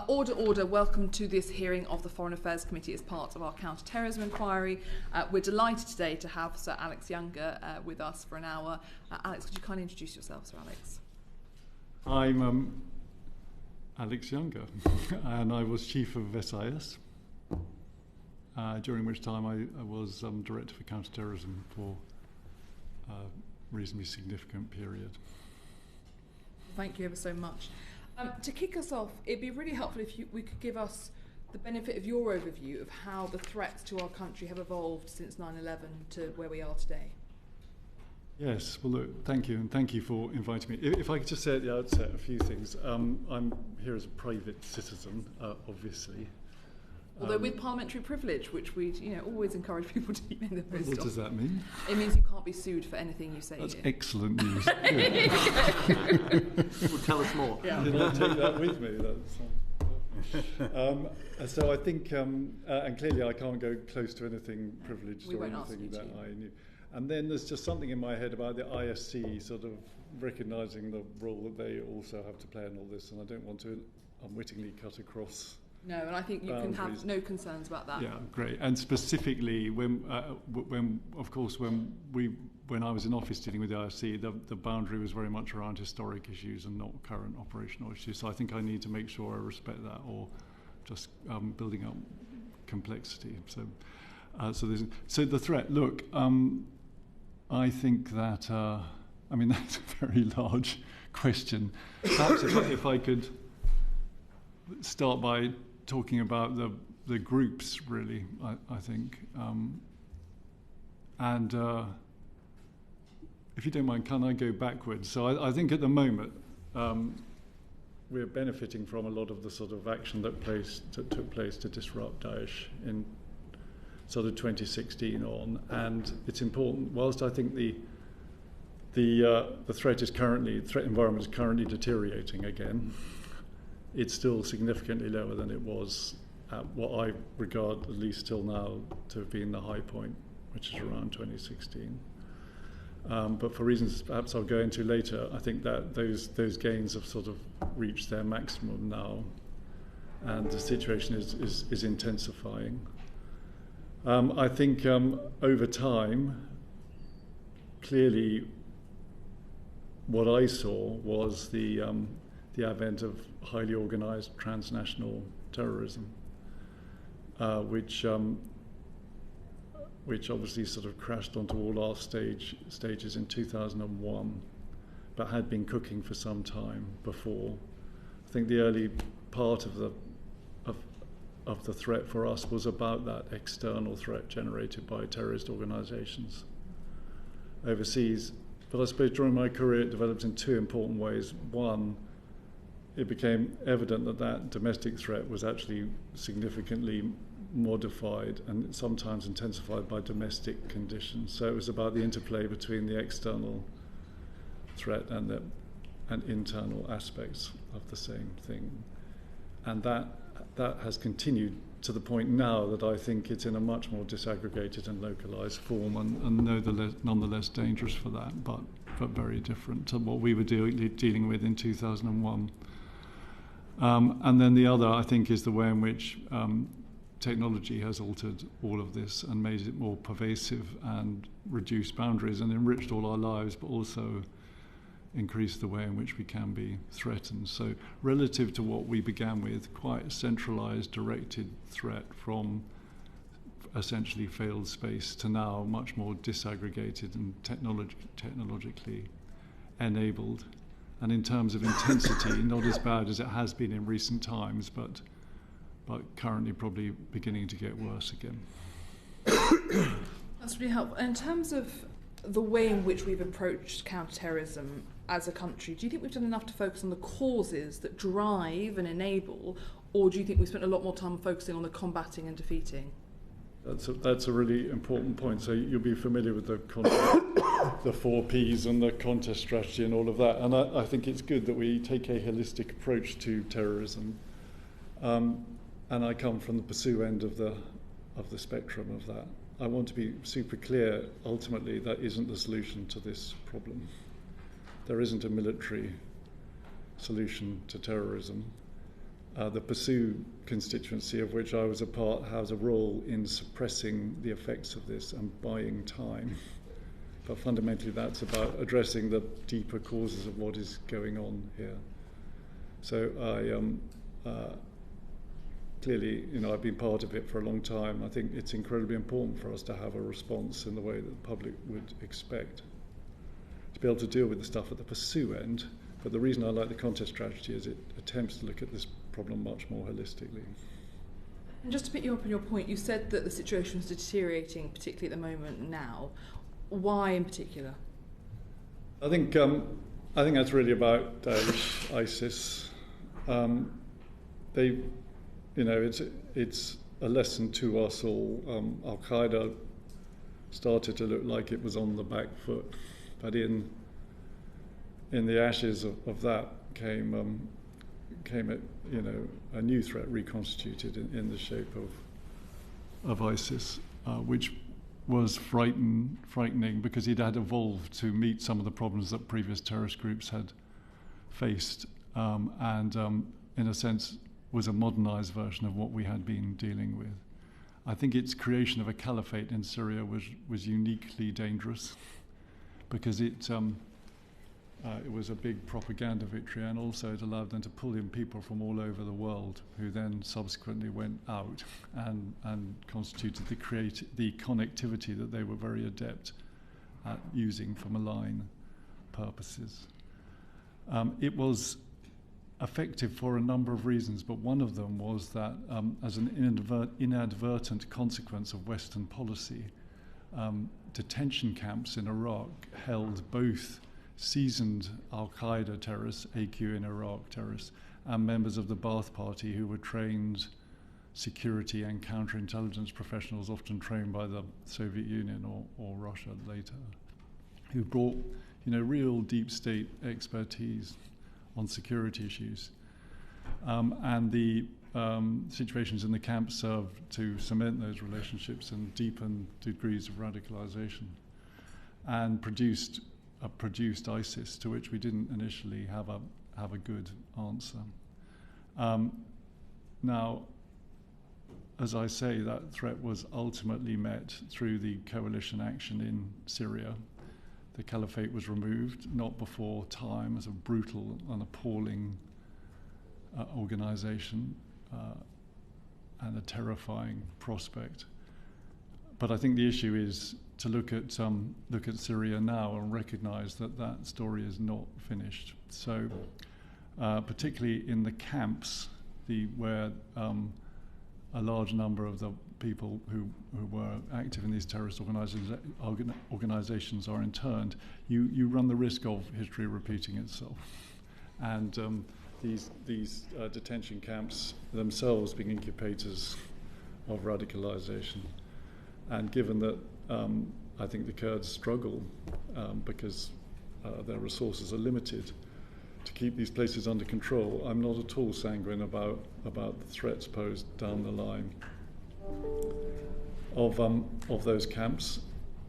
Order, order. Welcome to this hearing of the Foreign Affairs Committee as part of our counter-terrorism inquiry. We're delighted today to have Sir Alex Younger with us for an hour. Alex, could you kindly introduce yourself, Sir Alex? I'm Alex Younger, and I was Chief of SIS, during which time I was Director for Counter-Terrorism for a reasonably significant period. Thank you ever so much. To kick us off, it'd be really helpful if we could give us the benefit of your overview of how the threats to our country have evolved since 9/11 to where we are today. Yes, well, look, thank you, and thank you for inviting me. If I could just say at the outset a few things. I'm here as a private citizen, obviously. Although with parliamentary privilege, which we always encourage people to keep in their post. What does that mean? It means you can't be sued for anything you say. That's here. excellent news. Well, tell us more. Yeah. Did I take that with me? So I think, and clearly I can't go close to anything privileged or anything that I knew. And then there's just something in my head about the ISC sort of recognising the role that they also have to play in all this, and I don't want to unwittingly cut across. No, and I think you can have no concerns about that. Yeah, great. And specifically, when I was in office dealing with the ISC, the boundary was very much around historic issues and not current operational issues. So I think I need to make sure I respect that, or just building up complexity. So the threat. Look, I think that. That's a very large question. Perhaps if I could start by talking about the groups, really, I think. If you don't mind, can I go backwards? So I think at the moment we're benefiting from a lot of the sort of action that took place to disrupt Daesh in sort of 2016 on, and it's important. Whilst I think the threat environment is currently deteriorating again, it's still significantly lower than it was at what I regard, at least till now, to have been the high point, which is around 2016. But for reasons perhaps I'll go into later, I think that those gains have sort of reached their maximum now, and the situation is intensifying. I think over time, clearly, what I saw was the advent of highly organised transnational terrorism, which obviously sort of crashed onto all our stages in 2001, but had been cooking for some time before. I think the early part of the threat for us was about that external threat generated by terrorist organisations overseas. But I suppose during my career it developed in two important ways. One, it became evident that domestic threat was actually significantly modified and sometimes intensified by domestic conditions. So it was about the interplay between the external threat and internal aspects of the same thing. And that has continued to the point now that I think it's in a much more disaggregated and localised form, and nonetheless dangerous for that, but very different to what we were dealing with in 2001. And then the other, I think, is the way in which technology has altered all of this and made it more pervasive and reduced boundaries and enriched all our lives, but also increased the way in which we can be threatened. So relative to what we began with, quite a centralised, directed threat from essentially failed space to now much more disaggregated and technologically enabled. And in terms of intensity, not as bad as it has been in recent times, but currently probably beginning to get worse again. That's really helpful. In terms of the way in which we've approached counter-terrorism as a country, do you think we've done enough to focus on the causes that drive and enable, or do you think we spent a lot more time focusing on the combating and defeating? That's a really important point. So you'll be familiar with the 4 Ps and the contest strategy and all of that. And I think it's good that we take a holistic approach to terrorism. And I come from the pursue end of the spectrum of that. I want to be super clear. Ultimately, that isn't the solution to this problem. There isn't a military solution to terrorism. the PSU constituency, of which I was a part, has a role in suppressing the effects of this and buying time. But fundamentally, that's about addressing the deeper causes of what is going on here. So clearly, I've been part of it for a long time. I think it's incredibly important for us to have a response in the way that the public would expect, to be able to deal with the stuff at the pursue end. But the reason I like the contest strategy is it attempts to look at this problem much more holistically. And just to pick you up on your point, you said that the situation is deteriorating, particularly at the moment now. Why in particular? I think that's really about Daesh, ISIS. It's a lesson to us all. Al-Qaeda started to look like it was on the back foot, but in the ashes of that came a new threat reconstituted in the shape of ISIS, which was frightening because it had evolved to meet some of the problems that previous terrorist groups had faced, and in a sense was a modernized version of what we had been dealing with. I think its creation of a caliphate in Syria was uniquely dangerous because it was a big propaganda victory, and also it allowed them to pull in people from all over the world who then subsequently went out and constituted the connectivity that they were very adept at using for malign purposes. It was effective for a number of reasons, but one of them was that as an inadvertent consequence of Western policy, detention camps in Iraq held both seasoned Al-Qaeda terrorists, AQ in Iraq terrorists, and members of the Ba'ath Party who were trained security and counterintelligence professionals, often trained by the Soviet Union or Russia later, who brought real deep state expertise on security issues. And the situations in the camp served to cement those relationships and deepen degrees of radicalization, and produced ISIS, to which we didn't initially have a good answer. Now, as I say, that threat was ultimately met through the coalition action in Syria. The caliphate was removed, not before time, as a brutal and appalling organization and a terrifying prospect. But I think the issue is to look at Syria now and recognize that story is not finished. So, particularly in the camps, where a large number of the people who were active in these terrorist organizations are interned, you run the risk of history repeating itself, and these detention camps themselves being incubators of radicalization. And given that I think the Kurds struggle because their resources are limited to keep these places under control, I'm not at all sanguine about the threats posed down the line of those camps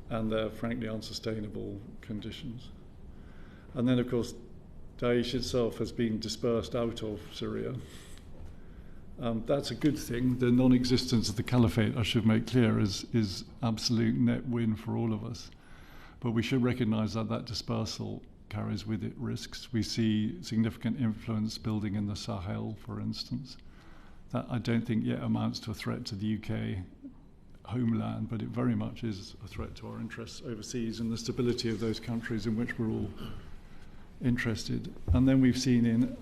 and their frankly unsustainable conditions. And then, of course, Daesh itself has been dispersed out of Syria. That's a good thing. The non-existence of the caliphate, I should make clear, is absolute net win for all of us. But we should recognize that dispersal carries with it risks. We see significant influence building in the Sahel, for instance. That I don't think yet amounts to a threat to the UK homeland, but it very much is a threat to our interests overseas and the stability of those countries in which we're all interested. And then we've seen in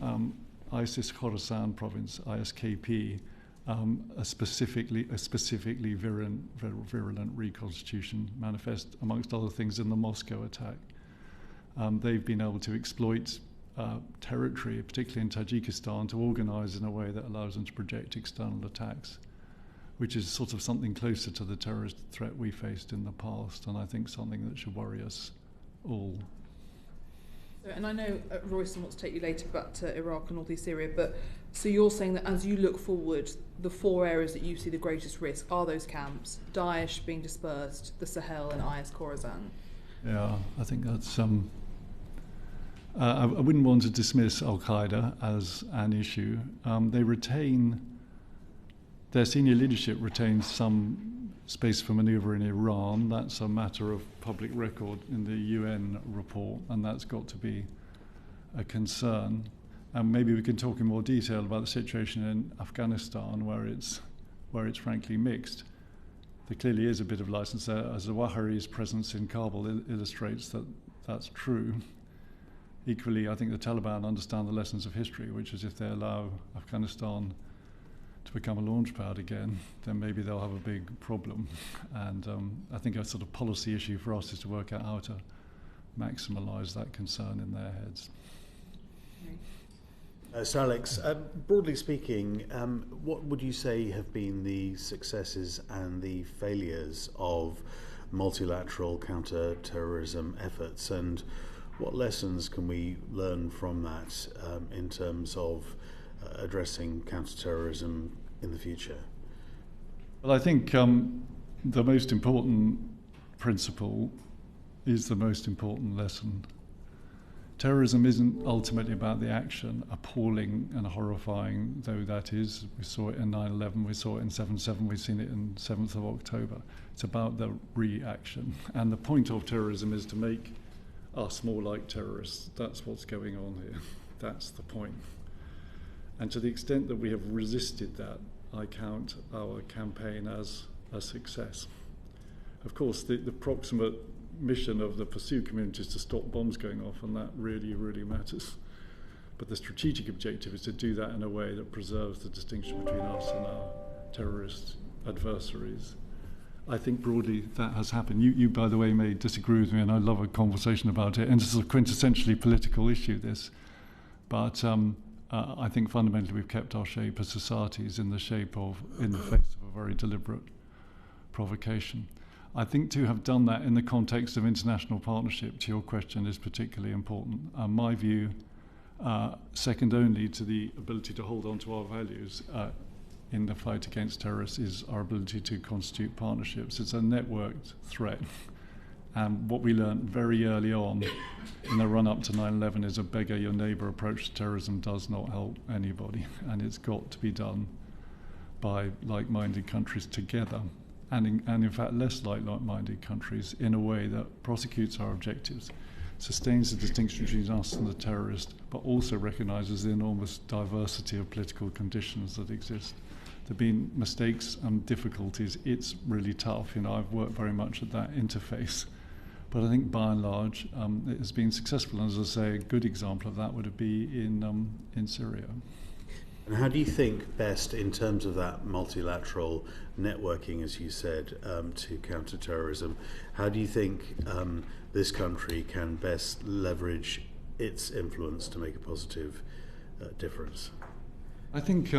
ISIS Khorasan province, ISKP, a specifically virulent reconstitution manifest, amongst other things, in the Moscow attack. They've been able to exploit territory, particularly in Tajikistan, to organize in a way that allows them to project external attacks, which is sort of something closer to the terrorist threat we faced in the past, and I think something that should worry us all. And I know Royston wants to take you later back to Iraq and northeast Syria, but so you're saying that as you look forward, the four areas that you see the greatest risk are those camps, Daesh being dispersed, the Sahel and IS Khorasan? Yeah, I think that's I wouldn't want to dismiss Al-Qaeda as an issue. Their senior leadership retains some space for manoeuvre in Iran. That's a matter of public record in the UN report, and that's got to be a concern. And maybe we can talk in more detail about the situation in Afghanistan, where it's frankly mixed. There clearly is a bit of license there. As Zawahiri's presence in Kabul illustrates that that's true. Equally, I think the Taliban understand the lessons of history, which is if they allow Afghanistan to become a launch pad again, then maybe they'll have a big problem. And I think a sort of policy issue for us is to work out how to maximise that concern in their heads. Sir Alex, broadly speaking, what would you say have been the successes and the failures of multilateral counter-terrorism efforts, and what lessons can we learn from that in terms of addressing counter-terrorism in the future? Well, I think the most important principle is the most important lesson. Terrorism isn't ultimately about the action, appalling and horrifying though that is. We saw it in 9/11, we saw it in 7/7, we've seen it in 7th of October. It's about the reaction. And the point of terrorism is to make us more like terrorists. That's what's going on here. That's the point. And to the extent that we have resisted that, I count our campaign as a success. Of course, the proximate mission of the pursuit community is to stop bombs going off, and that really, really matters. But the strategic objective is to do that in a way that preserves the distinction between us and our terrorist adversaries. I think broadly that has happened. You, by the way, may disagree with me, and I love a conversation about it. And it's a quintessentially political issue, this. But I think fundamentally we've kept our shape as societies in the face of a very deliberate provocation. I think to have done that in the context of international partnership, to your question, is particularly important. My view, second only to the ability to hold on to our values in the fight against terrorists, is our ability to constitute partnerships. It's a networked threat. And what we learned very early on in the run-up to 9/11 is a beggar your neighbour approach to terrorism does not help anybody. And it's got to be done by like-minded countries together. And in fact, less like-minded countries in a way that prosecutes our objectives, sustains the distinction between us and the terrorist, but also recognises the enormous diversity of political conditions that exist. There have been mistakes and difficulties. It's really tough. I've worked very much at that interface. But I think by and large, it has been successful. And as I say, a good example of that would be in Syria. And how do you think best, in terms of that multilateral networking, as you said, to counter-terrorism, how do you think this country can best leverage its influence to make a positive difference? I think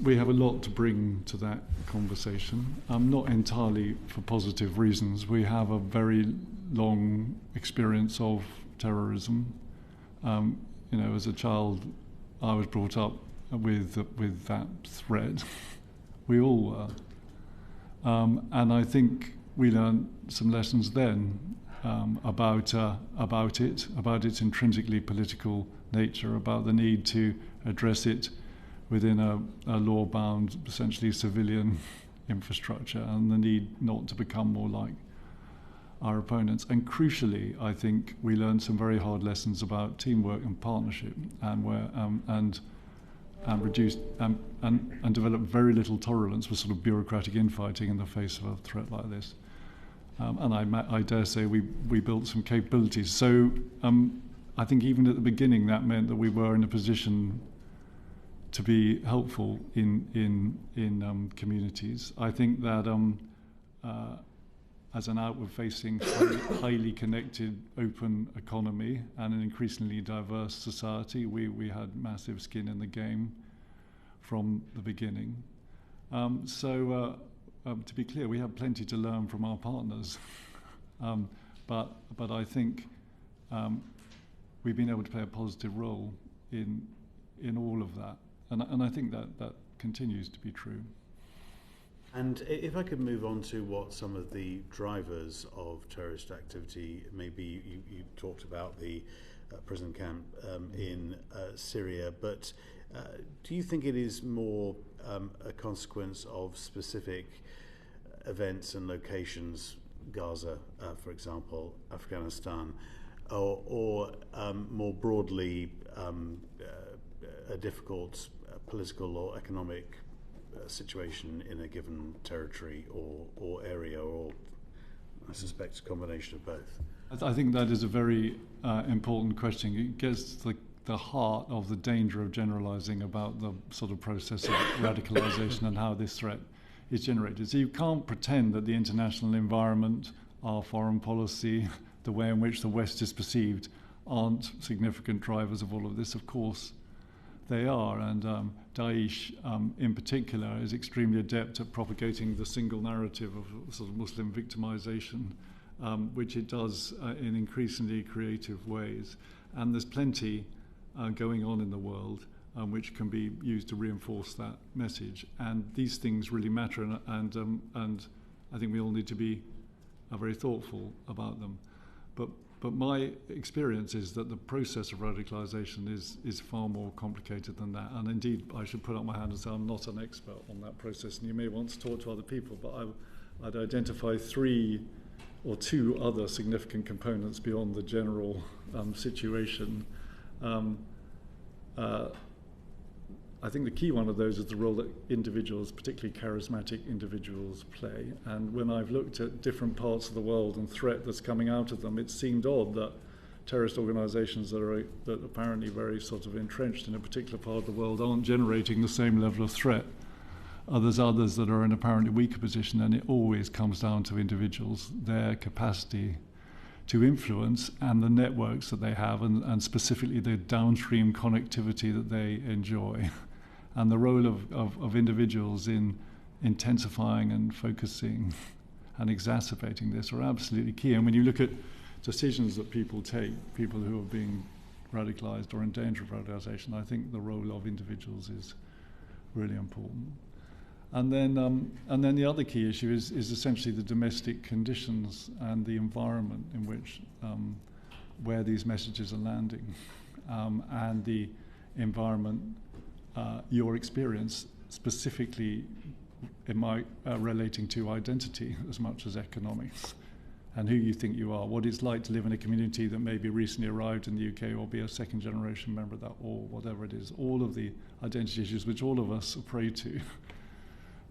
we have a lot to bring to that conversation, not entirely for positive reasons. We have a very long experience of terrorism. As a child, I was brought up with that threat. We all were. And I think we learned some lessons then about its intrinsically political nature, about the need to address it within a law-bound, essentially civilian infrastructure, and the need not to become more like our opponents. And crucially, I think we learned some very hard lessons about teamwork and partnership, and reduced and developed very little tolerance for sort of bureaucratic infighting in the face of a threat like this. And I dare say we built some capabilities. So I think even at the beginning that meant that we were in a position to be helpful in communities. I think that as an outward-facing, highly connected, open economy and an increasingly diverse society, we had massive skin in the game from the beginning. To be clear, we have plenty to learn from our partners, but I think we've been able to play a positive role in all of that, and I think that continues to be true. And if I could move on to what some of the drivers of terrorist activity may be, you talked about the prison camp in Syria, but do you think it is more a consequence of specific events and locations, Gaza, for example, Afghanistan, or more broadly a difficult political or economic situation in a given territory or area, or I suspect a combination of both? I think that is a very important question. It gets to the heart of the danger of generalizing about the sort of process of radicalization and how this threat is generated. So you can't pretend that the international environment, our foreign policy, the way in which the West is perceived, aren't significant drivers of all of this. Of course they are, and Daesh in particular is extremely adept at propagating the single narrative of sort of Muslim victimization, which it does in increasingly creative ways. And there's plenty going on in the world which can be used to reinforce that message. And these things really matter, and I think we all need to be very thoughtful about them. But my experience is that the process of radicalization is far more complicated than that. And indeed, I should put up my hand and say I'm not an expert on that process, and you may want to talk to other people, but I'd identify two other significant components beyond the general situation. I think the key one of those is the role that individuals, particularly charismatic individuals, play. And when I've looked at different parts of the world and threat that's coming out of them, it seemed odd that terrorist organizations that are apparently very sort of entrenched in a particular part of the world aren't generating the same level of threat. There's others that are in apparently weaker position, and it always comes down to individuals, their capacity to influence and the networks that they have, and specifically the downstream connectivity that they enjoy. And the role of individuals in intensifying and focusing and exacerbating this are absolutely key. And when you look at decisions that people take, people who are being radicalized or in danger of radicalization, I think the role of individuals is really important. And then the other key issue is essentially the domestic conditions and the environment in which where these messages are landing, and the environment, your experience specifically in my relating to identity as much as economics, and who you think you are, what it's like to live in a community that maybe recently arrived in the UK or be a second generation member of that, or whatever it is, all of the identity issues which all of us are prey to,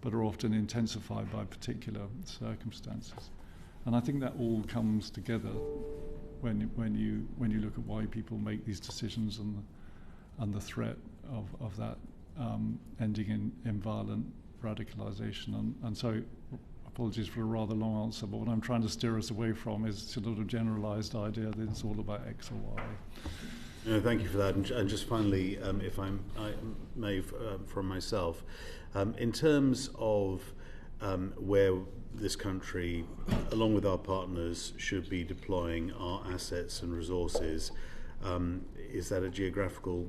but are often intensified by particular circumstances. And I think that all comes together when you look at why people make these decisions, and the threat of that ending in violent radicalization. And so, apologies for a rather long answer, but what I'm trying to steer us away from is sort of a generalized idea that it's all about X or Y. No, thank you for that. And just finally, if I may, from myself, in terms of where this country, along with our partners, should be deploying our assets and resources, is that a geographical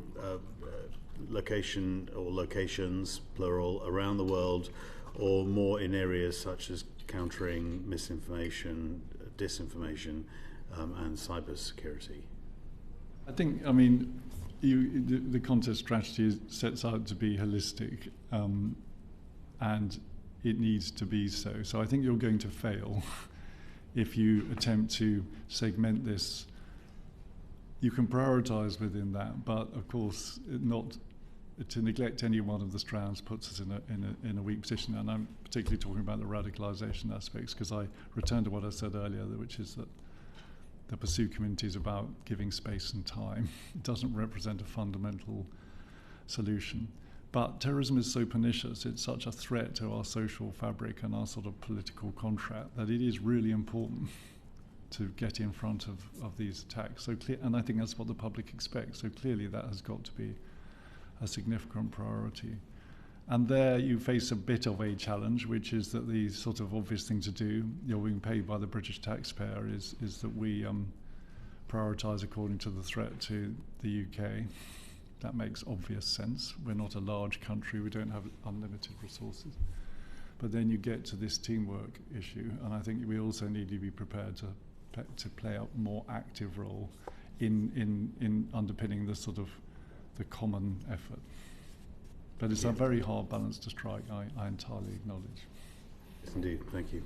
location or locations, plural, around the world, or more in areas such as countering misinformation, disinformation, and cybersecurity? I think, the contest strategy sets out to be holistic, and it needs to be so. So I think you're going to fail if you attempt to segment this. You can prioritize within that, but of course, not to neglect any one of the strands puts us in a weak position. And I'm particularly talking about the radicalization aspects, because I return to what I said earlier, which is that the pursuit community is about giving space and time. It doesn't represent a fundamental solution. But terrorism is so pernicious, it's such a threat to our social fabric and our sort of political contract, that it is really important to get in front of these attacks. And I think that's what the public expects. So clearly that has got to be a significant priority. And there you face a bit of a challenge, which is that the sort of obvious thing to do, you're being paid by the British taxpayer, is that we prioritise according to the threat to the UK. That makes obvious sense. We're not a large country, we don't have unlimited resources. But then you get to this teamwork issue, and I think we also need to be prepared to play a more active role in underpinning the sort of the common effort. But it's a very hard balance to strike, I entirely acknowledge. Yes, indeed. Thank you.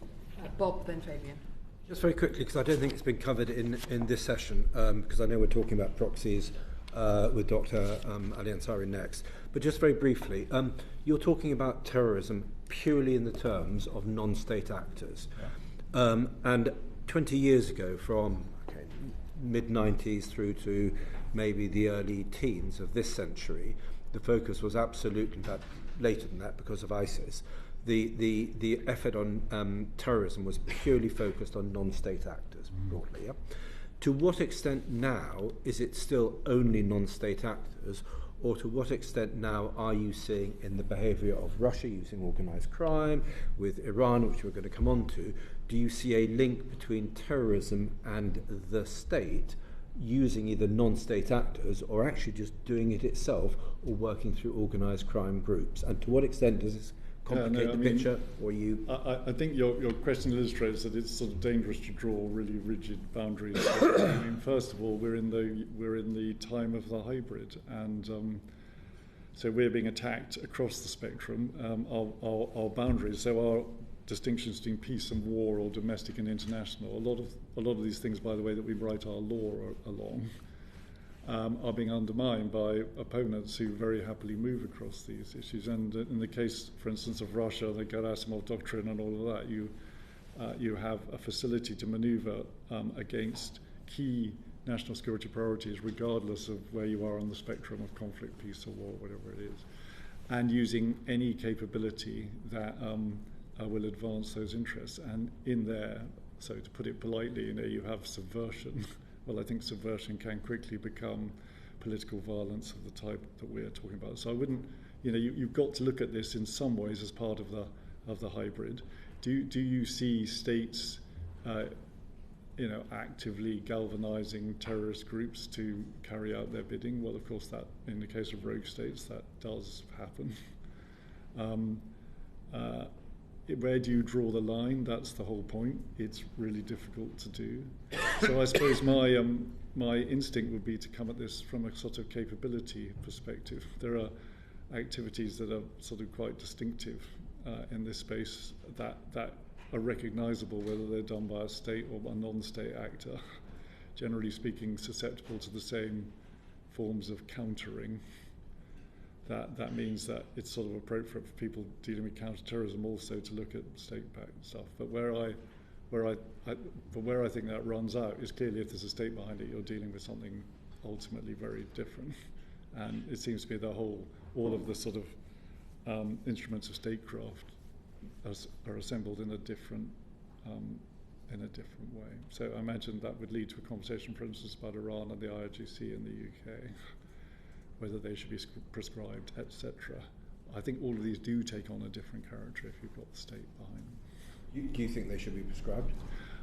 Bob, then Fabian. Just very quickly, because I don't think it's been covered in this session, because I know we're talking about proxies with Dr. Ali Ansari next. But just very briefly, you're talking about terrorism purely in the terms of non-state actors. Yeah. And 20 years ago, from mid-90s through to maybe the early teens of this century, the focus was absolutely, in fact, later than that because of ISIS. The effort on terrorism was purely focused on non-state actors, broadly. Yeah? To what extent now is it still only non-state actors, or to what extent now are you seeing in the behaviour of Russia using organised crime, with Iran, which we're going to come on to, do you see a link between terrorism and the state using either non-state actors or actually just doing it itself or working through organised crime groups? And to what extent does this complicate the picture, or you? I think your question illustrates that it's sort of dangerous to draw really rigid boundaries. First of all, we're in the time of the hybrid, and so we're being attacked across the spectrum. Our boundaries, so our distinctions between peace and war, or domestic and international. A lot of these things, by the way, that we write our law along, are being undermined by opponents who very happily move across these issues. And in the case, for instance, of Russia, the Gerasimov doctrine and all of that, you have a facility to maneuver against key national security priorities, regardless of where you are on the spectrum of conflict, peace, or war, whatever it is, and using any capability that will advance those interests. And in there, so to put it politely, you have subversion. Well, I think subversion can quickly become political violence of the type that we're talking about. So I wouldn't, you've got to look at this in some ways as part of the hybrid. Do you see states, actively galvanizing terrorist groups to carry out their bidding? Well, of course, that in the case of rogue states, that does happen. Where do you draw the line? That's the whole point. It's really difficult to do. So I suppose my instinct would be to come at this from a sort of capability perspective. There are activities that are sort of quite distinctive in this space that are recognisable, whether they're done by a state or a non-state actor. Generally speaking, susceptible to the same forms of countering. That means that it's sort of appropriate for people dealing with counter-terrorism also to look at state-backed stuff. But where I think that runs out is clearly if there's a state behind it, you're dealing with something ultimately very different. And it seems to be all of the sort of instruments of statecraft are assembled in a different way. So I imagine that would lead to a conversation, for instance, about Iran and the IRGC in the UK. Whether they should be prescribed, etc. I think all of these do take on a different character if you've got the state behind them. Do you think they should be prescribed?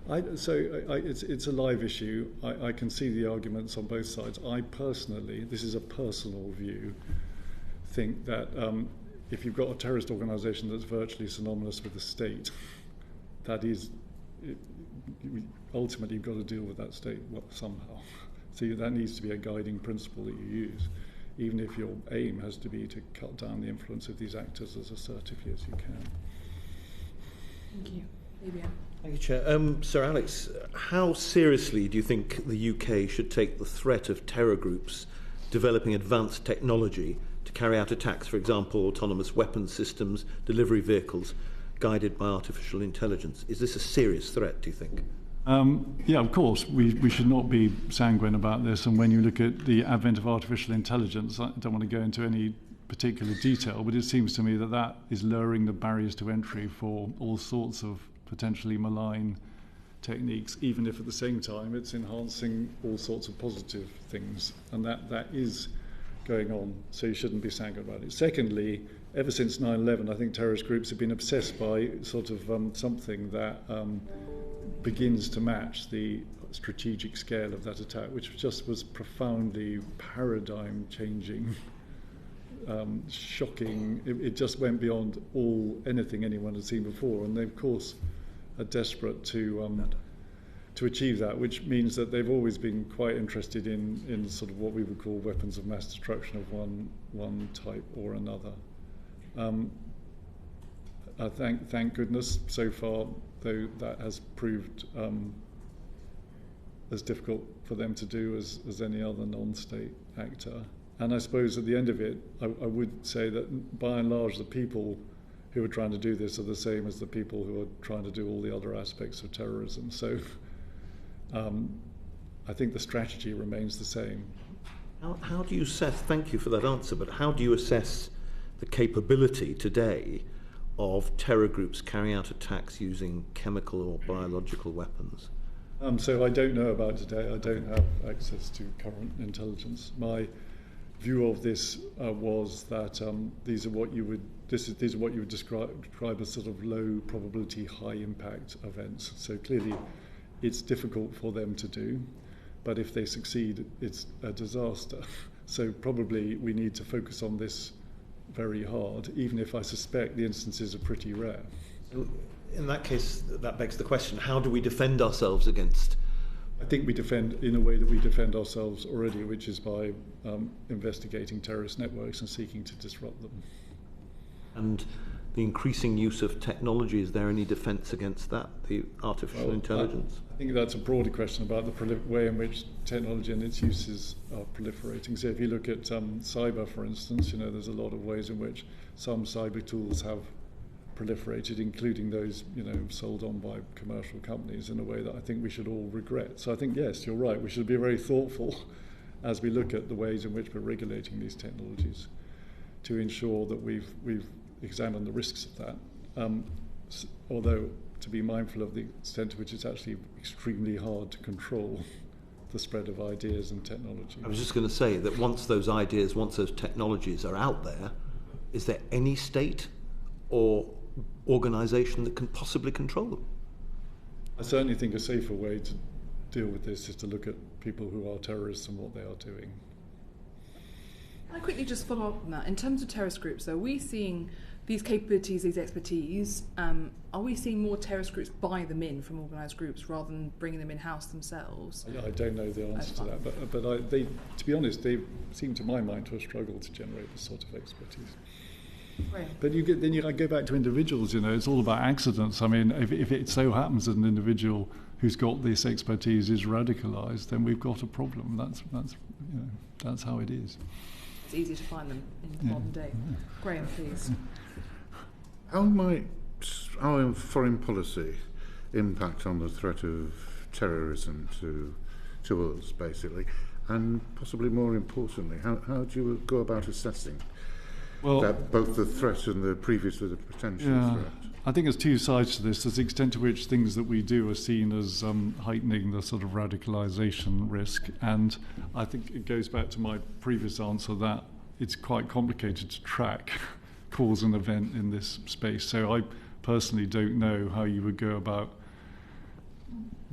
It's a live issue. I can see the arguments on both sides. I personally, this is a personal view, think that if you've got a terrorist organisation that's virtually synonymous with the state, that is, ultimately you've got to deal with that state somehow. So that needs to be a guiding principle that you use, even if your aim has to be to cut down the influence of these actors as assertively as you can. Thank you. Fabian. Thank you, Chair. Sir Alex, how seriously do you think the UK should take the threat of terror groups developing advanced technology to carry out attacks, for example, autonomous weapons systems, delivery vehicles, guided by artificial intelligence? Is this a serious threat, do you think? Yeah, of course, we should not be sanguine about this. And when you look at the advent of artificial intelligence, I don't want to go into any particular detail, but it seems to me that is lowering the barriers to entry for all sorts of potentially malign techniques, even if at the same time it's enhancing all sorts of positive things. And that is going on, so you shouldn't be sanguine about it. Secondly, ever since 9/11, I think terrorist groups have been obsessed by sort of something that begins to match the strategic scale of that attack, which just was profoundly paradigm changing shocking. It just went beyond anything anyone had seen before, and they, of course, are desperate to achieve that, which means that they've always been quite interested in sort of what we would call weapons of mass destruction of one type or another. Thank goodness, so far, though, that has proved as difficult for them to do as any other non-state actor. And I suppose at the end of it, I would say that by and large, the people who are trying to do this are the same as the people who are trying to do all the other aspects of terrorism. So I think the strategy remains the same. How do you assess, thank you for that answer, but how do you assess the capability today of terror groups carrying out attacks using chemical or biological weapons? So I don't know about today. I don't have access to current intelligence. My view of this was that these are what you would describe as sort of low probability, high impact events. So clearly, it's difficult for them to do, but if they succeed, it's a disaster. So probably we need to focus on this very hard, even if I suspect the instances are pretty rare. In that case, that begs the question, how do we defend ourselves against? I think we defend in a way that we defend ourselves already, which is by investigating terrorist networks and seeking to disrupt them. And the increasing use of technology, is there any defence against that, the artificial intelligence? I think that's a broader question about the way in which technology and its uses are proliferating. So if you look at cyber, for instance, there's a lot of ways in which some cyber tools have proliferated, including those, sold on by commercial companies in a way that I think we should all regret. So I think, yes, you're right, we should be very thoughtful as we look at the ways in which we're regulating these technologies to ensure that we've examined the risks of that. Although, to be mindful of the extent to which it's actually extremely hard to control the spread of ideas and technology. I was just going to say that once those technologies are out there, is there any state or organisation that can possibly control them? I certainly think a safer way to deal with this is to look at people who are terrorists and what they are doing. Can I quickly just follow up on that? In terms of terrorist groups, are we seeing these capabilities, these expertise, are we seeing more terrorist groups buy them in from organised groups rather than bringing them in-house themselves? I don't know the answer to that, but they, to be honest, they seem to my mind to have struggled to generate this sort of expertise. Right. But then you go back to individuals. It's all about accidents. I mean, if it so happens that an individual who's got this expertise is radicalised, then we've got a problem. That's how it is. It's easy to find them in modern day. Yeah. Graham, please. How might our foreign policy impact on the threat of terrorism to us, basically, and possibly more importantly, how do you go about assessing? That both the threat and the potential threat? I think there's two sides to this. There's the extent to which things that we do are seen as heightening the sort of radicalisation risk. And I think it goes back to my previous answer that it's quite complicated to track cause and event in this space. So I personally don't know how you would go about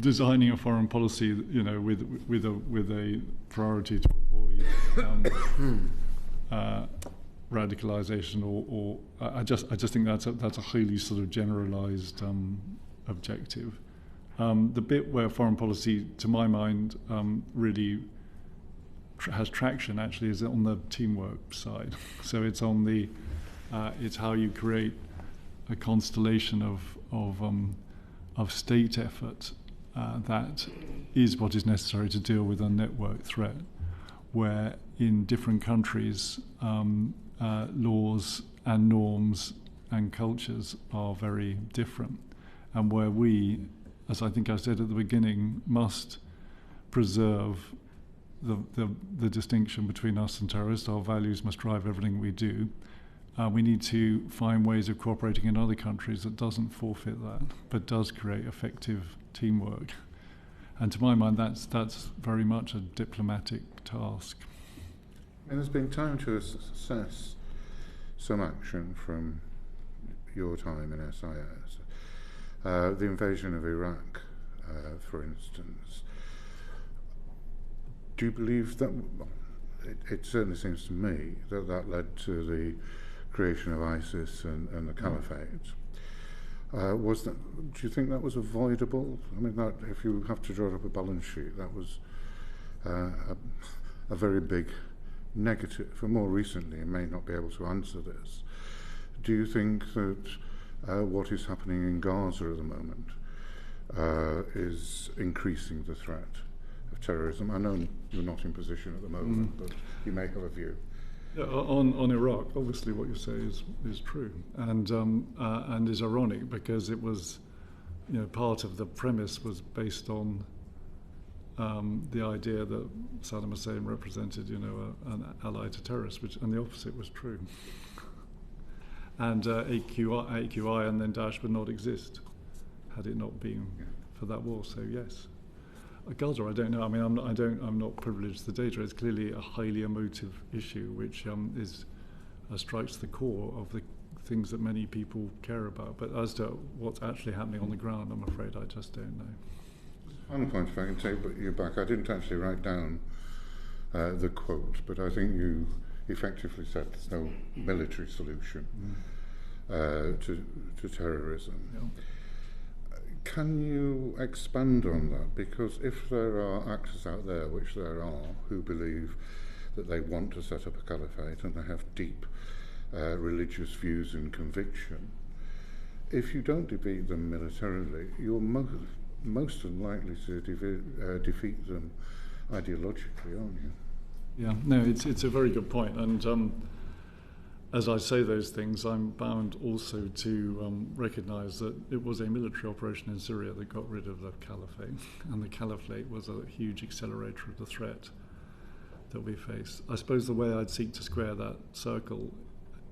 designing a foreign policy, with a priority to avoid radicalisation, or I just think that's a highly sort of generalised objective. The bit where foreign policy, to my mind, really has traction actually is on the teamwork side. So it's on the it's how you create a constellation of state effort that is what is necessary to deal with a network threat, where in different countries laws and norms and cultures are very different, and where we, as I think I said at the beginning, must preserve the distinction between us and terrorists. Our values must drive everything we do. We need to find ways of cooperating in other countries that doesn't forfeit that, but does create effective teamwork. And to my mind, that's very much a diplomatic task. And there's been time to assess some action from your time in SIS. The invasion of Iraq, for instance. Do you believe that it certainly seems to me that that led to the creation of ISIS and the caliphate. Was that? Do you think that was avoidable? I mean, that, if you have to draw up a balance sheet, that was a very big negative. For more recently, you may not be able to answer this. Do you think that what is happening in Gaza at the moment is increasing the threat of terrorism? I know you're not in position at the moment, but you may have a view. Yeah, on Iraq, obviously what you say is true, and is ironic, because it was, part of the premise was based on the idea that Saddam Hussein represented, an ally to terrorists, and the opposite was true. And AQI and then Daesh would not exist had it not been for that war. So yes. Gaza, I don't know. I mean, I'm not privileged to the data. It's clearly a highly emotive issue, which strikes the core of the things that many people care about. But as to what's actually happening on the ground, I'm afraid I just don't know. Final point, if I can take you back. I didn't actually write down the quote, but I think you effectively said there's no military solution to terrorism. Yeah. Can you expand on that? Because if there are actors out there, which there are, who believe that they want to set up a caliphate and they have deep religious views and conviction, if you don't defeat them militarily, you're most unlikely to defeat them ideologically, aren't you? Yeah, no, it's a very good point. And as I say those things, I'm bound also to recognise that it was a military operation in Syria that got rid of the caliphate, and the caliphate was a huge accelerator of the threat that we face. I suppose the way I'd seek to square that circle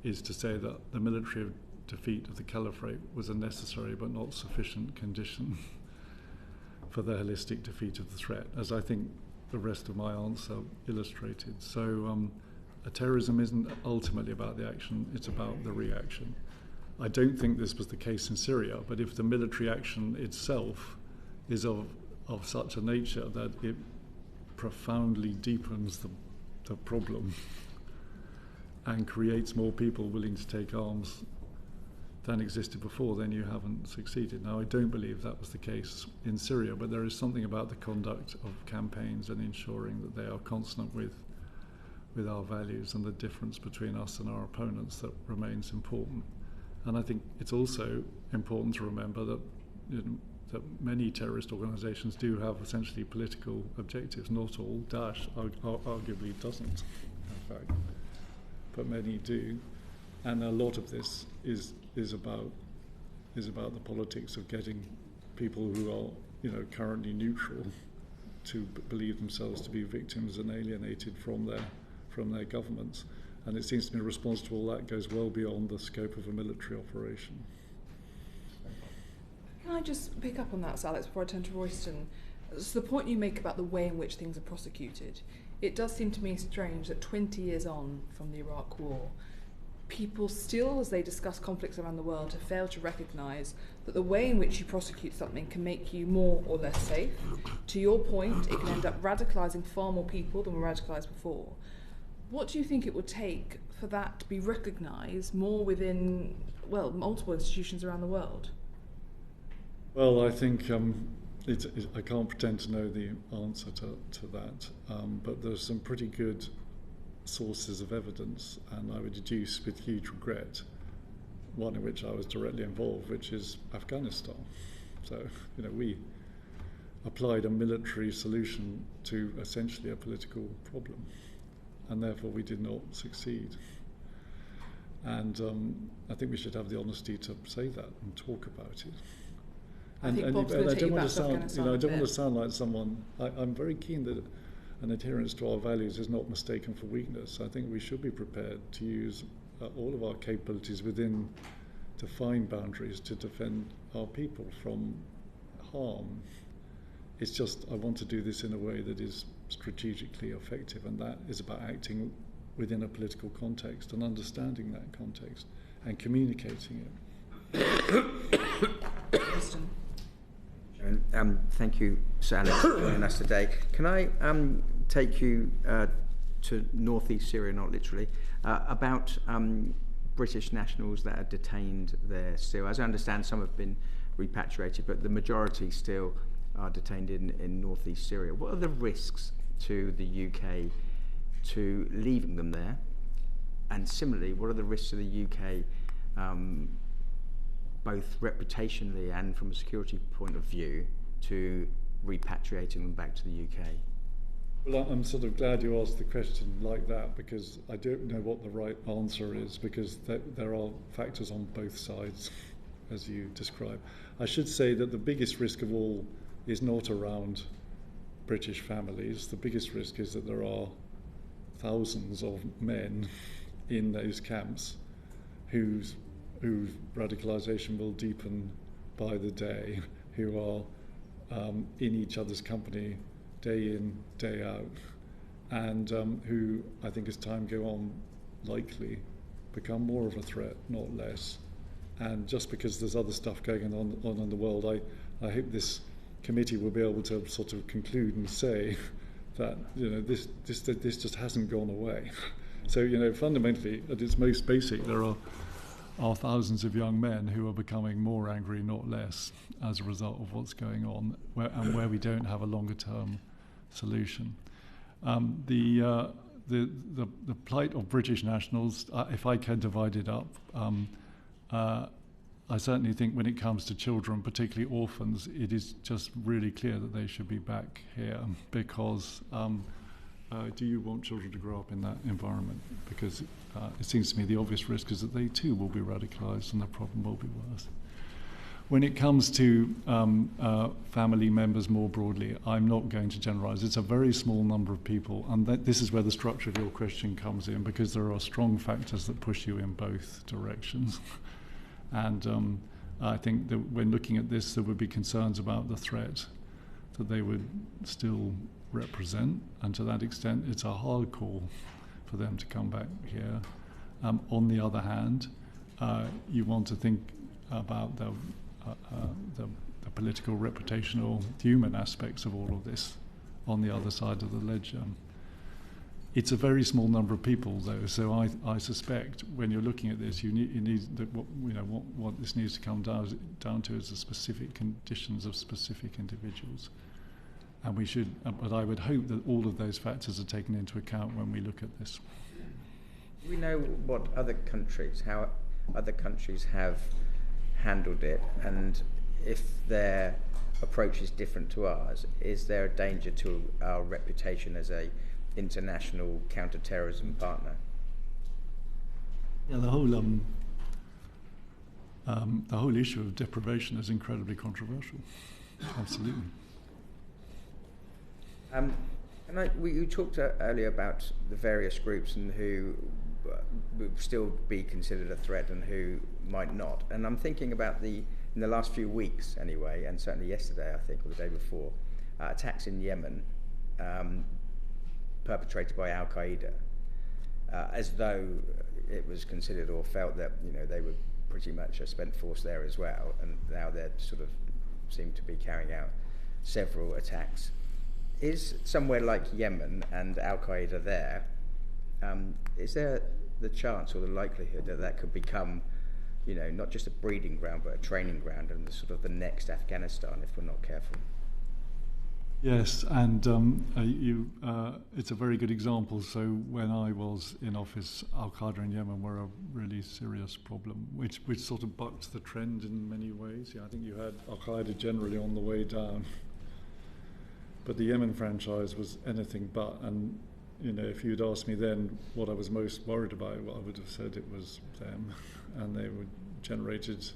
is to say that the military defeat of the caliphate was a necessary but not sufficient condition for the holistic defeat of the threat, as I think the rest of my answer illustrated. So terrorism isn't ultimately about the action, it's about the reaction. I don't think this was the case in Syria, but if the military action itself is of such a nature that it profoundly deepens the problem and creates more people willing to take arms than existed before, then you haven't succeeded. Now, I don't believe that was the case in Syria, but there is something about the conduct of campaigns and ensuring that they are consonant with our values and the difference between us and our opponents that remains important. And I think it's also important to remember that that many terrorist organisations do have essentially political objectives. Not all. Daesh arguably doesn't, in fact, but many do. And a lot of this is about the politics of getting people who are currently neutral to believe themselves to be victims and alienated from their governments. And it seems to me a response to all that goes well beyond the scope of a military operation. Can I just pick up on that, Alex, before I turn to Royston? So the point you make about the way in which things are prosecuted, it does seem to me strange that 20 years on from the Iraq War, people still, as they discuss conflicts around the world, have failed to recognise that the way in which you prosecute something can make you more or less safe. To your point, it can end up radicalising far more people than were radicalised before. What do you think it would take for that to be recognised more within, multiple institutions around the world? Well, I think I can't pretend to know the answer to that, but there's some pretty good sources of evidence, and I would deduce with huge regret one in which I was directly involved, which is Afghanistan. So, we applied a military solution to essentially a political problem, and therefore we did not succeed. And I think we should have the honesty to say that and talk about it. I don't want to sound like someone. I'm very keen that an adherence to our values is not mistaken for weakness. I think we should be prepared to use all of our capabilities within defined boundaries to defend our people from harm. It's just I want to do this in a way that is strategically effective, and that is about acting within a political context and understanding that context and communicating it. Thank you, Sir Alex, for joining us today. Can I take you to northeast Syria, not literally, about British nationals that are detained there still. As I understand, some have been repatriated, but the majority still are detained in northeast Syria. What are the risks to the UK to leaving them there? And similarly, what are the risks to the UK, both reputationally and from a security point of view, to repatriating them back to the UK? Well, I'm sort of glad you asked the question like that, because I don't know what the right answer is, because there are factors on both sides, as you describe. I should say that the biggest risk of all is not around British families. The biggest risk is that there are thousands of men in those camps whose radicalisation will deepen by the day, who are in each other's company day in, day out, and who, I think as time go on, likely become more of a threat, not less. And just because there's other stuff going on in the world, I hope this committee will be able to sort of conclude and say that, you know, this just hasn't gone away. So, you know, fundamentally, at its most basic, there are thousands of young men who are becoming more angry, not less, as a result of what's going on, where we don't have a longer-term solution. The plight of British nationals, if I can divide it up, I certainly think when it comes to children, particularly orphans, it is just really clear that they should be back here, because do you want children to grow up in that environment? Because it seems to me the obvious risk is that they too will be radicalised and the problem will be worse. When it comes to family members more broadly, I'm not going to generalise. It's a very small number of people, and this is where the structure of your question comes in, because there are strong factors that push you in both directions. And I think that when looking at this, there would be concerns about the threat that they would still represent, and to that extent, it's a hard call for them to come back here. On the other hand, you want to think about the political, reputational, human aspects of all of this on the other side of the ledger. It's a very small number of people, though, so I suspect when you're looking at this, you need what this needs to come down to is the specific conditions of specific individuals. And we should, but I would hope that all of those factors are taken into account when we look at this. Do we know what how other countries have handled it, and if their approach is different to ours, is there a danger to our reputation as a international counter-terrorism partner? Yeah, the whole issue of deprivation is incredibly controversial. Absolutely. You talked earlier about the various groups and who would still be considered a threat and who might not. And I'm thinking about in the last few weeks anyway, and certainly yesterday, I think, or the day before, attacks in Yemen perpetrated by Al Qaeda, as though it was considered or felt that, you know, they were pretty much a spent force there as well, and now they're sort of seem to be carrying out several attacks. Is somewhere like Yemen and Al Qaeda there, is there the chance or the likelihood that that could become, you know, not just a breeding ground but a training ground and the next Afghanistan if we're not careful? Yes, and it's a very good example. So when I was in office, Al Qaeda in Yemen were a really serious problem, which sort of bucked the trend in many ways. Yeah, I think you had Al Qaeda generally on the way down, but the Yemen franchise was anything but. And you know, if you'd asked me then what I was most worried about, well, I would have said it was them, and they generated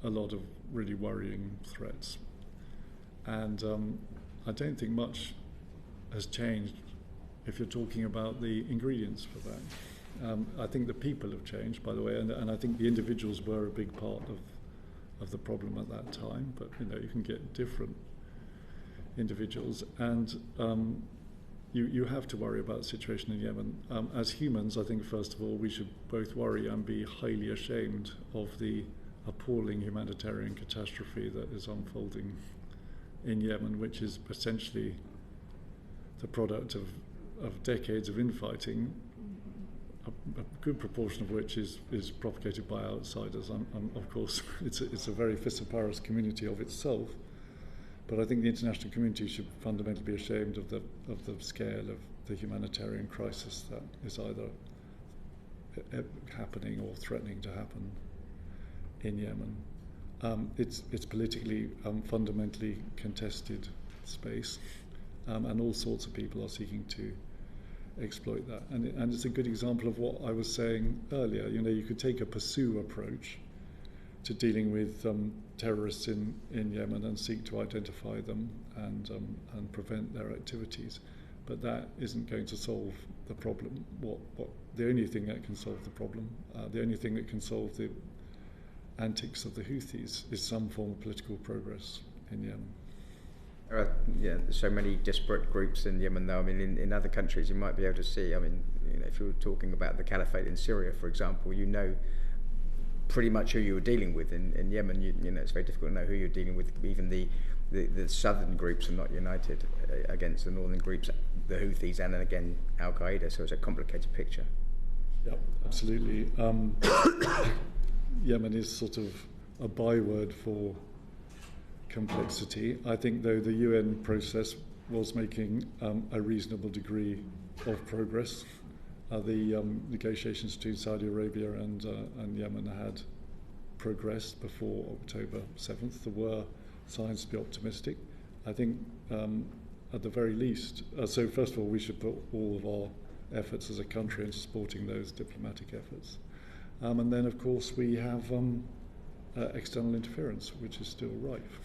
a lot of really worrying threats. And I don't think much has changed if you're talking about the ingredients for that. I think the people have changed, by the way, and I think the individuals were a big part of the problem at that time. But you know, you can get different individuals, and you have to worry about the situation in Yemen. As humans, I think first of all we should both worry and be highly ashamed of the appalling humanitarian catastrophe that is unfolding in Yemen, which is essentially the product of of decades of infighting, a good proportion of which is propagated by outsiders. Of course, it's a very vociferous community of itself, but I think the international community should fundamentally be ashamed of the scale of the humanitarian crisis that is either happening or threatening to happen in Yemen. It's politically fundamentally contested space, and all sorts of people are seeking to exploit that. And it's a good example of what I was saying earlier. You could take a pursue approach to dealing with terrorists in Yemen and seek to identify them and prevent their activities. But that isn't going to solve the problem. The only thing that can solve the problem, the only thing that can solve the antics of the Houthis is some form of political progress in Yemen. There are so many disparate groups in Yemen, though. I mean, in other countries, you might be able to see. I mean, if you were talking about the caliphate in Syria, for example, pretty much who you were dealing with. In Yemen, it's very difficult to know who you're dealing with. Even the southern groups are not united against the northern groups, the Houthis, and then again Al Qaeda. So it's a complicated picture. Yeah, absolutely. Yemen is sort of a byword for complexity. I think, though, the UN process was making a reasonable degree of progress. The negotiations between Saudi Arabia and Yemen had progressed before October 7th. There were signs to be optimistic. I think, at the very least, so first of all, we should put all of our efforts as a country into supporting those diplomatic efforts. And then, of course, we have external interference, which is still rife.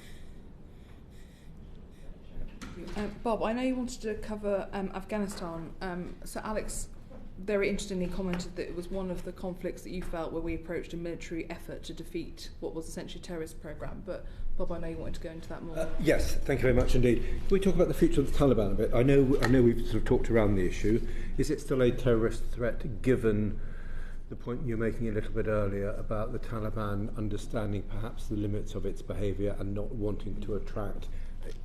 Bob, I know you wanted to cover Afghanistan. So Alex very interestingly commented that it was one of the conflicts that you felt where we approached a military effort to defeat what was essentially a terrorist program. But Bob, I know you wanted to go into that more. Yes, thank you very much indeed. Can we talk about the future of the Taliban a bit? I know we've sort of talked around the issue. Is it still a terrorist threat, given the point you're making a little bit earlier about the Taliban understanding perhaps the limits of its behaviour and not wanting to attract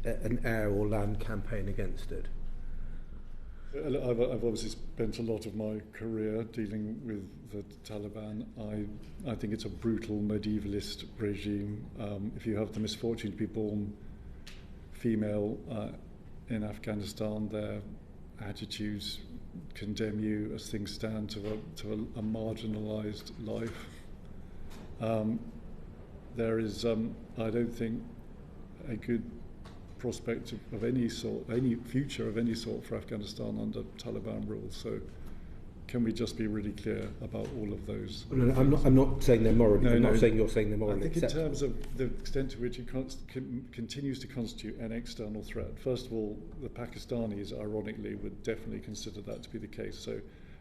an air or land campaign against it? I've obviously spent a lot of my career dealing with the Taliban. I think it's a brutal medievalist regime. If you have the misfortune to be born female in Afghanistan, their attitudes condemn you as things stand to a marginalised life. There is, I don't think, a good prospect of any sort, any future of any sort for Afghanistan under Taliban rule. So can we just be really clear about all of those? No, I'm not saying they're morally. I'm not saying you're saying they're morally. I think acceptable. in terms of the extent to which it continues to constitute an external threat. First of all, the Pakistanis, ironically, would definitely consider that to be the case. So,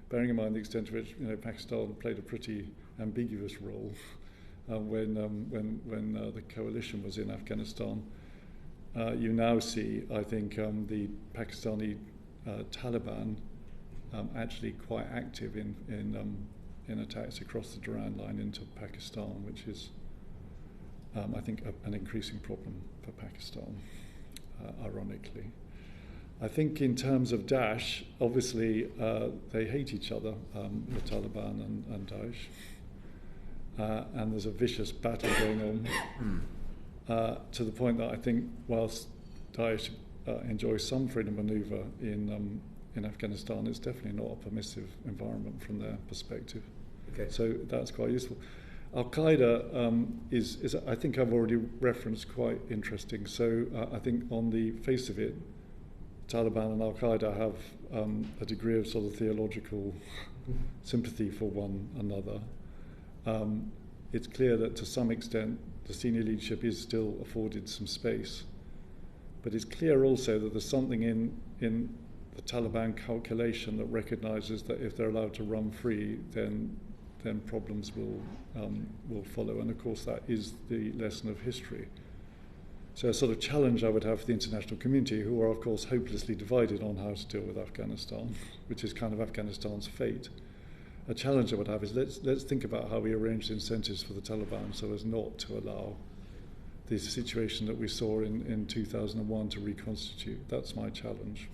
bearing in mind the extent to which Pakistan played a pretty ambiguous role when the coalition was in Afghanistan. You now see, I think, the Pakistani Taliban actually quite active in attacks across the Durand line into Pakistan, which is, I think, an increasing problem for Pakistan, ironically. I think in terms of Daesh, obviously they hate each other, the Taliban and Daesh, and there's a vicious battle going on. To the point that I think whilst Daesh enjoys some freedom of manoeuvre in Afghanistan, it's definitely not a permissive environment from their perspective. Okay. So that's quite useful. Al-Qaeda is I think I've already referenced, quite interesting. So I think on the face of it, Taliban and Al-Qaeda have a degree of sort of theological sympathy for one another. It's clear that to some extent the senior leadership is still afforded some space. But it's clear also that there's something in the Taliban calculation that recognises that if they're allowed to run free, then problems will follow. And of course that is the lesson of history. So a sort of challenge I would have for the international community, who are of course hopelessly divided on how to deal with Afghanistan, which is kind of Afghanistan's fate. A challenge I would have is let's think about how we arrange the incentives for the Taliban so as not to allow the situation that we saw in 2001 to reconstitute. That's my challenge.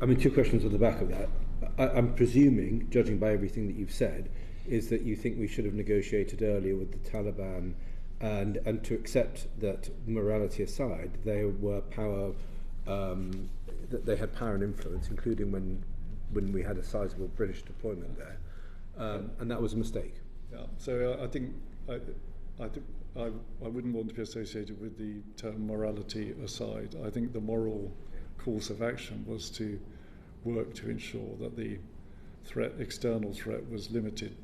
I mean, two questions on the back of that. I'm presuming, judging by everything that you've said, is that you think we should have negotiated earlier with the Taliban, and to accept that, morality aside, they were power, that they had power and influence, including when we had a sizable British deployment there, and that was a mistake. Yeah. So I think I wouldn't want to be associated with the term morality aside. I think the moral course of action was to work to ensure that the external threat was limited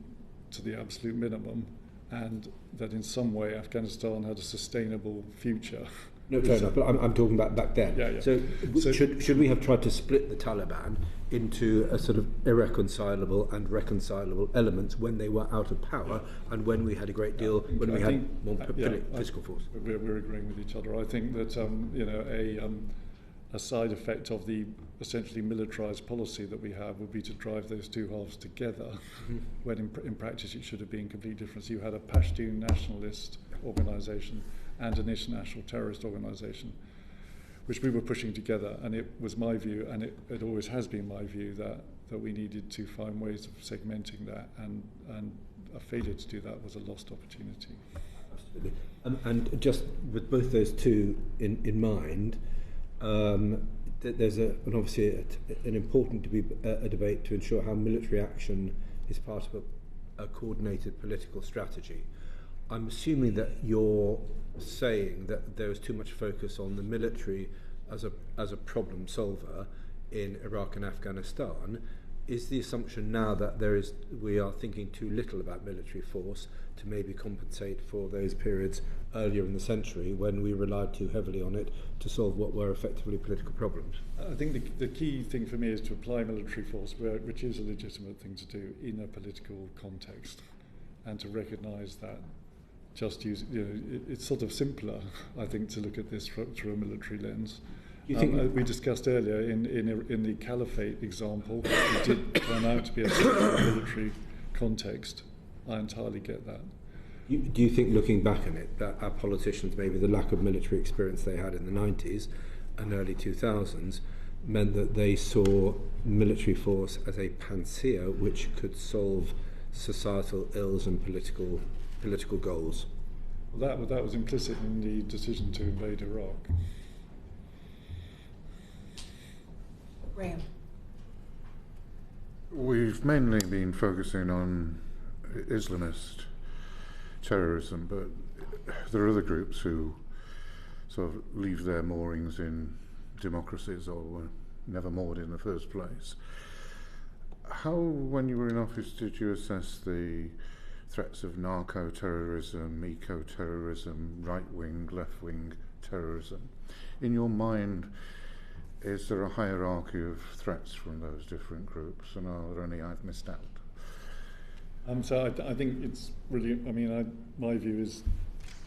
to the absolute minimum, and that in some way Afghanistan had a sustainable future. No, fair enough, but I'm talking about back then. Yeah. So should we have tried to split the Taliban into a sort of irreconcilable and reconcilable elements when they were out of power, and when we had a great deal, when we had more political force? We're agreeing with each other. I think that a side effect of the essentially militarised policy that we have would be to drive those two halves together, when in practice it should have been completely different. So you had a Pashtun nationalist organisation and an international terrorist organisation, which we were pushing together, and it was my view, and it always has been my view, that we needed to find ways of segmenting that, and a failure to do that was a lost opportunity. Absolutely. And just with both those two in mind, there's obviously an important a debate to ensure how military action is part of a coordinated political strategy. I'm assuming that you're saying that there is too much focus on the military as a problem solver in Iraq and Afghanistan. Is the assumption now that we are thinking too little about military force to maybe compensate for those periods earlier in the century when we relied too heavily on it to solve what were effectively political problems? I think the key thing for me is to apply military force, which is a legitimate thing to do in a political context, and to recognise that just use, it's sort of simpler, I think, to look at this through a military lens. We discussed earlier in the caliphate example, it did turn out to be a military context. I entirely get that. Do you think, looking back on it, that our politicians, maybe the lack of military experience they had in the 90s and early 2000s, meant that they saw military force as a panacea which could solve societal ills and political goals? Well, that was implicit in the decision to invade Iraq. Graham. We've mainly been focusing on Islamist terrorism, but there are other groups who sort of leave their moorings in democracies or were never moored in the first place. How, when you were in office, did you assess the threats of narco-terrorism, eco-terrorism, right-wing, left-wing terrorism? In your mind, is there a hierarchy of threats from those different groups, and are there any I've missed out? So I think it's really, my view is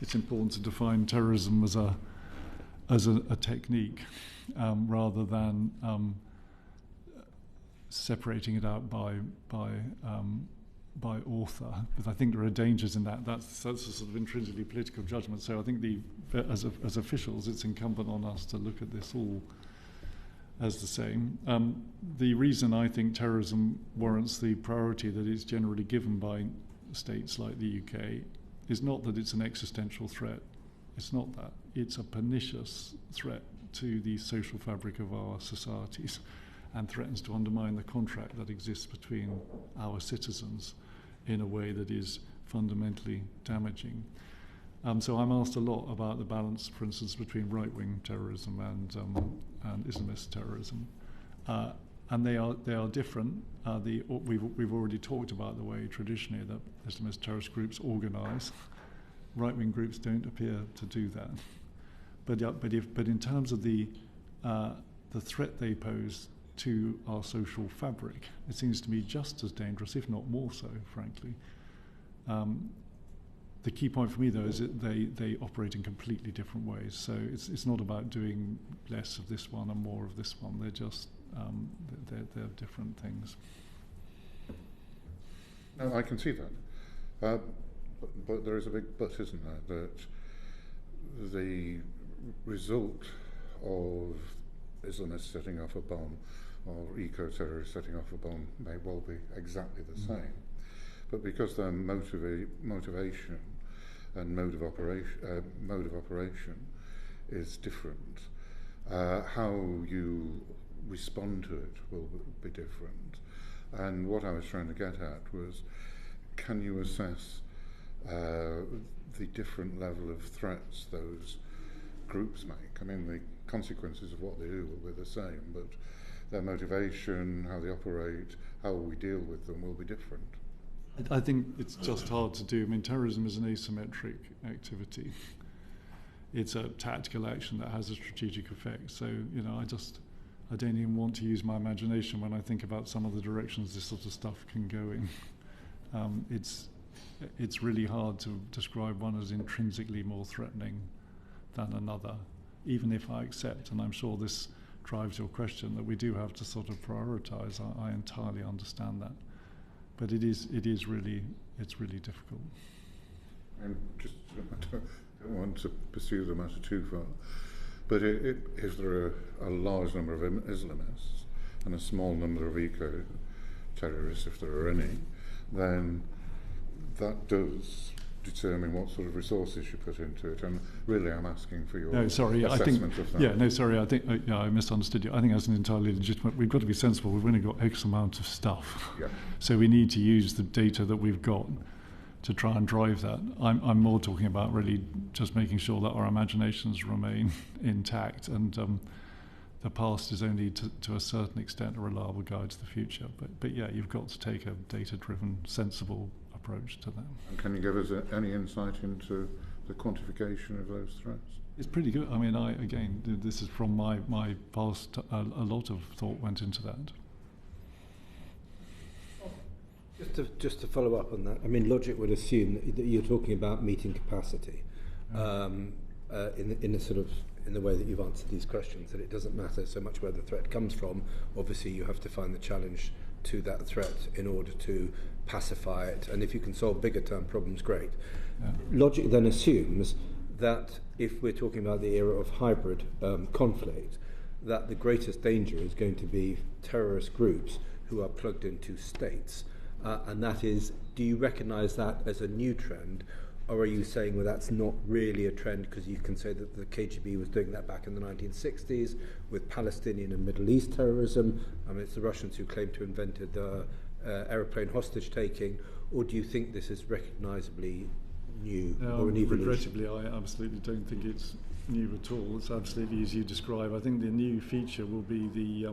it's important to define terrorism as a technique, rather than separating it out by author, because I think there are dangers in that. That's a sort of intrinsically political judgment. So I think as officials, it's incumbent on us to look at this all as the same. The reason I think terrorism warrants the priority that is generally given by states like the UK is not that it's an existential threat. It's not that. It's a pernicious threat to the social fabric of our societies, and threatens to undermine the contract that exists between our citizens in a way that is fundamentally damaging. So I'm asked a lot about the balance, for instance, between right-wing terrorism and Islamist terrorism, and they are different. We've already talked about the way traditionally that Islamist terrorist groups organise. Right-wing groups don't appear to do that. But in terms of the threat they pose to our social fabric, it seems to me just as dangerous, if not more so, frankly. The key point for me, though, is that they operate in completely different ways. So it's not about doing less of this one and more of this one. They're just they're different things. No, I can see that, but there is a big but, isn't there? That the result of Islamists setting off a bomb or eco-terrorists setting off a bomb may well be exactly the same. But because their motivation and mode of operation is different, how you respond to it will be different. And what I was trying to get at was, can you assess the different level of threats those groups make? I mean, the consequences of what they do will be the same, but their motivation, how they operate, how we deal with them will be different. I think it's just hard to do. I mean, terrorism is an asymmetric activity. It's a tactical action that has a strategic effect. So, you know, I don't even want to use my imagination when I think about some of the directions this sort of stuff can go in. It's really hard to describe one as intrinsically more threatening than another, even if I accept, and I'm sure this drives your question, that we do have to sort of prioritise. I entirely understand that, but it's really difficult. And just, I don't want to pursue the matter too far, but if there are a large number of Islamists and a small number of eco-terrorists, if there are any, then that does determine what sort of resources you put into it. And really, I'm asking for your assessment of that. I think I misunderstood you. I think that's an entirely legitimate. We've got to be sensible. We've only got X amount of stuff, so we need to use the data that we've got to try and drive that. I'm more talking about really just making sure that our imaginations remain intact, and the past is only to a certain extent a reliable guide to the future. But yeah, you've got to take a data-driven, sensible approach to that. And can you give us any insight into the quantification of those threats? It's pretty good. I mean, this is from my past. A lot of thought went into that. Just to follow up on that, I mean, logic would assume that you're talking about meeting capacity, in the way that you've answered these questions. That it doesn't matter so much where the threat comes from. Obviously, you have to find the challenge to that threat in order to pacify it. And if you can solve bigger term problems, great. Yeah. Logic then assumes that if we're talking about the era of hybrid conflict, that the greatest danger is going to be terrorist groups who are plugged into states. And that is, do you recognise that as a new trend, or are you saying, well, that's not really a trend because you can say that the KGB was doing that back in the 1960s with Palestinian and Middle East terrorism? I mean, it's the Russians who claim to have invented aeroplane hostage-taking, or do you think this is recognisably new or an evolution? Regrettably, I absolutely don't think it's new at all. It's absolutely as you describe. I think the new feature will be the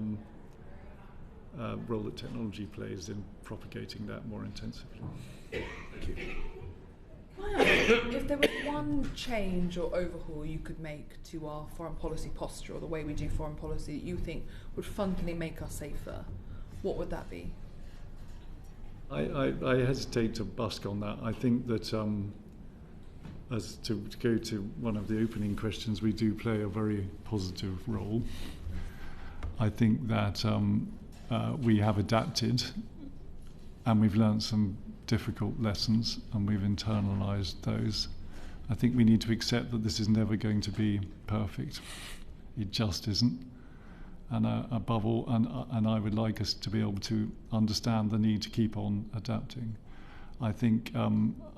role that technology plays in propagating that more intensively. Thank you. If there was one change or overhaul you could make to our foreign policy posture or the way we do foreign policy that you think would fundamentally make us safer, what would that be? I hesitate to busk on that. I think that, as to go to one of the opening questions, we do play a very positive role. I think that we have adapted and we've learned some difficult lessons and we've internalised those. I think we need to accept that this is never going to be perfect. It just isn't. And above all, and I would like us to be able to understand the need to keep on adapting. I think,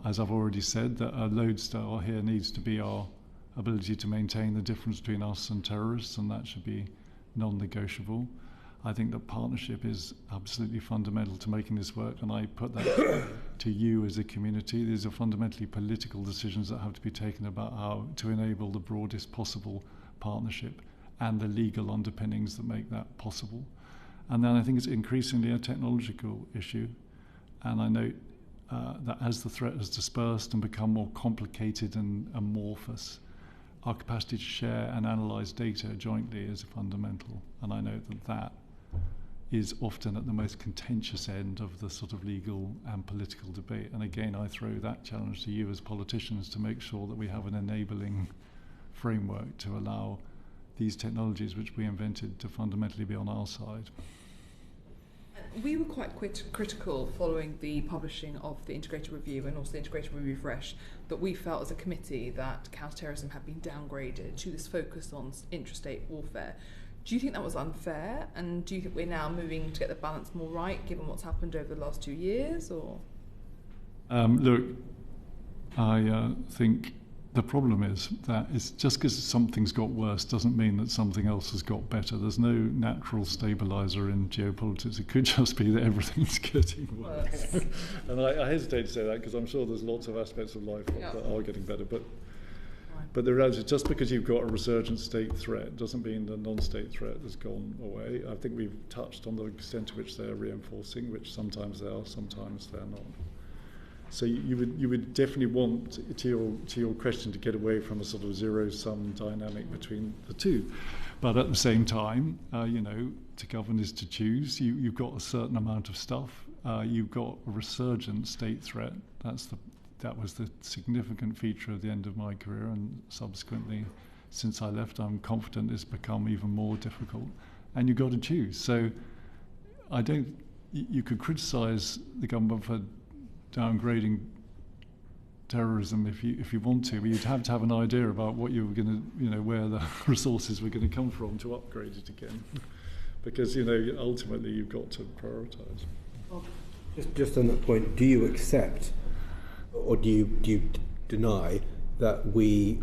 as I've already said, that a lodestar here needs to be our ability to maintain the difference between us and terrorists, and that should be non-negotiable. I think that partnership is absolutely fundamental to making this work, and I put that to you as a community. These are fundamentally political decisions that have to be taken about how to enable the broadest possible partnership and the legal underpinnings that make that possible. And then I think it's increasingly a technological issue, and I note that as the threat has dispersed and become more complicated and amorphous, our capacity to share and analyse data jointly is fundamental, and I know that is often at the most contentious end of the sort of legal and political debate. And again, I throw that challenge to you as politicians to make sure that we have an enabling framework to allow these technologies which we invented to fundamentally be on our side. We were quite critical following the publishing of the Integrated Review and also the Integrated Review Fresh, that we felt as a committee that counter-terrorism had been downgraded to this focus on intrastate warfare. Do you think that was unfair, and do you think we're now moving to get the balance more right given what's happened over the last 2 years? Or look, I think the problem is that it's just because something's got worse doesn't mean that something else has got better. There's no natural stabilizer in geopolitics. It could just be that everything's getting worse. And I hesitate to say that because I'm sure there's lots of aspects of life that are getting better. But the reality is, just because you've got a resurgent state threat doesn't mean the non-state threat has gone away. I think we've touched on the extent to which they are reinforcing, which sometimes they are, sometimes they're not. So you would definitely want, to your question, to get away from a sort of zero-sum dynamic between the two. But at the same time, to govern is to choose. You've got a certain amount of stuff. You've got a resurgent state threat. That was the significant feature of the end of my career, and subsequently, since I left, I'm confident it's become even more difficult. And you've got to choose. So you could criticise the government for downgrading terrorism if you want to, but you'd have to have an idea about what you were going to, where the resources were going to come from to upgrade it again, because ultimately you've got to prioritise. Just on that point, do you accept, or do you deny that we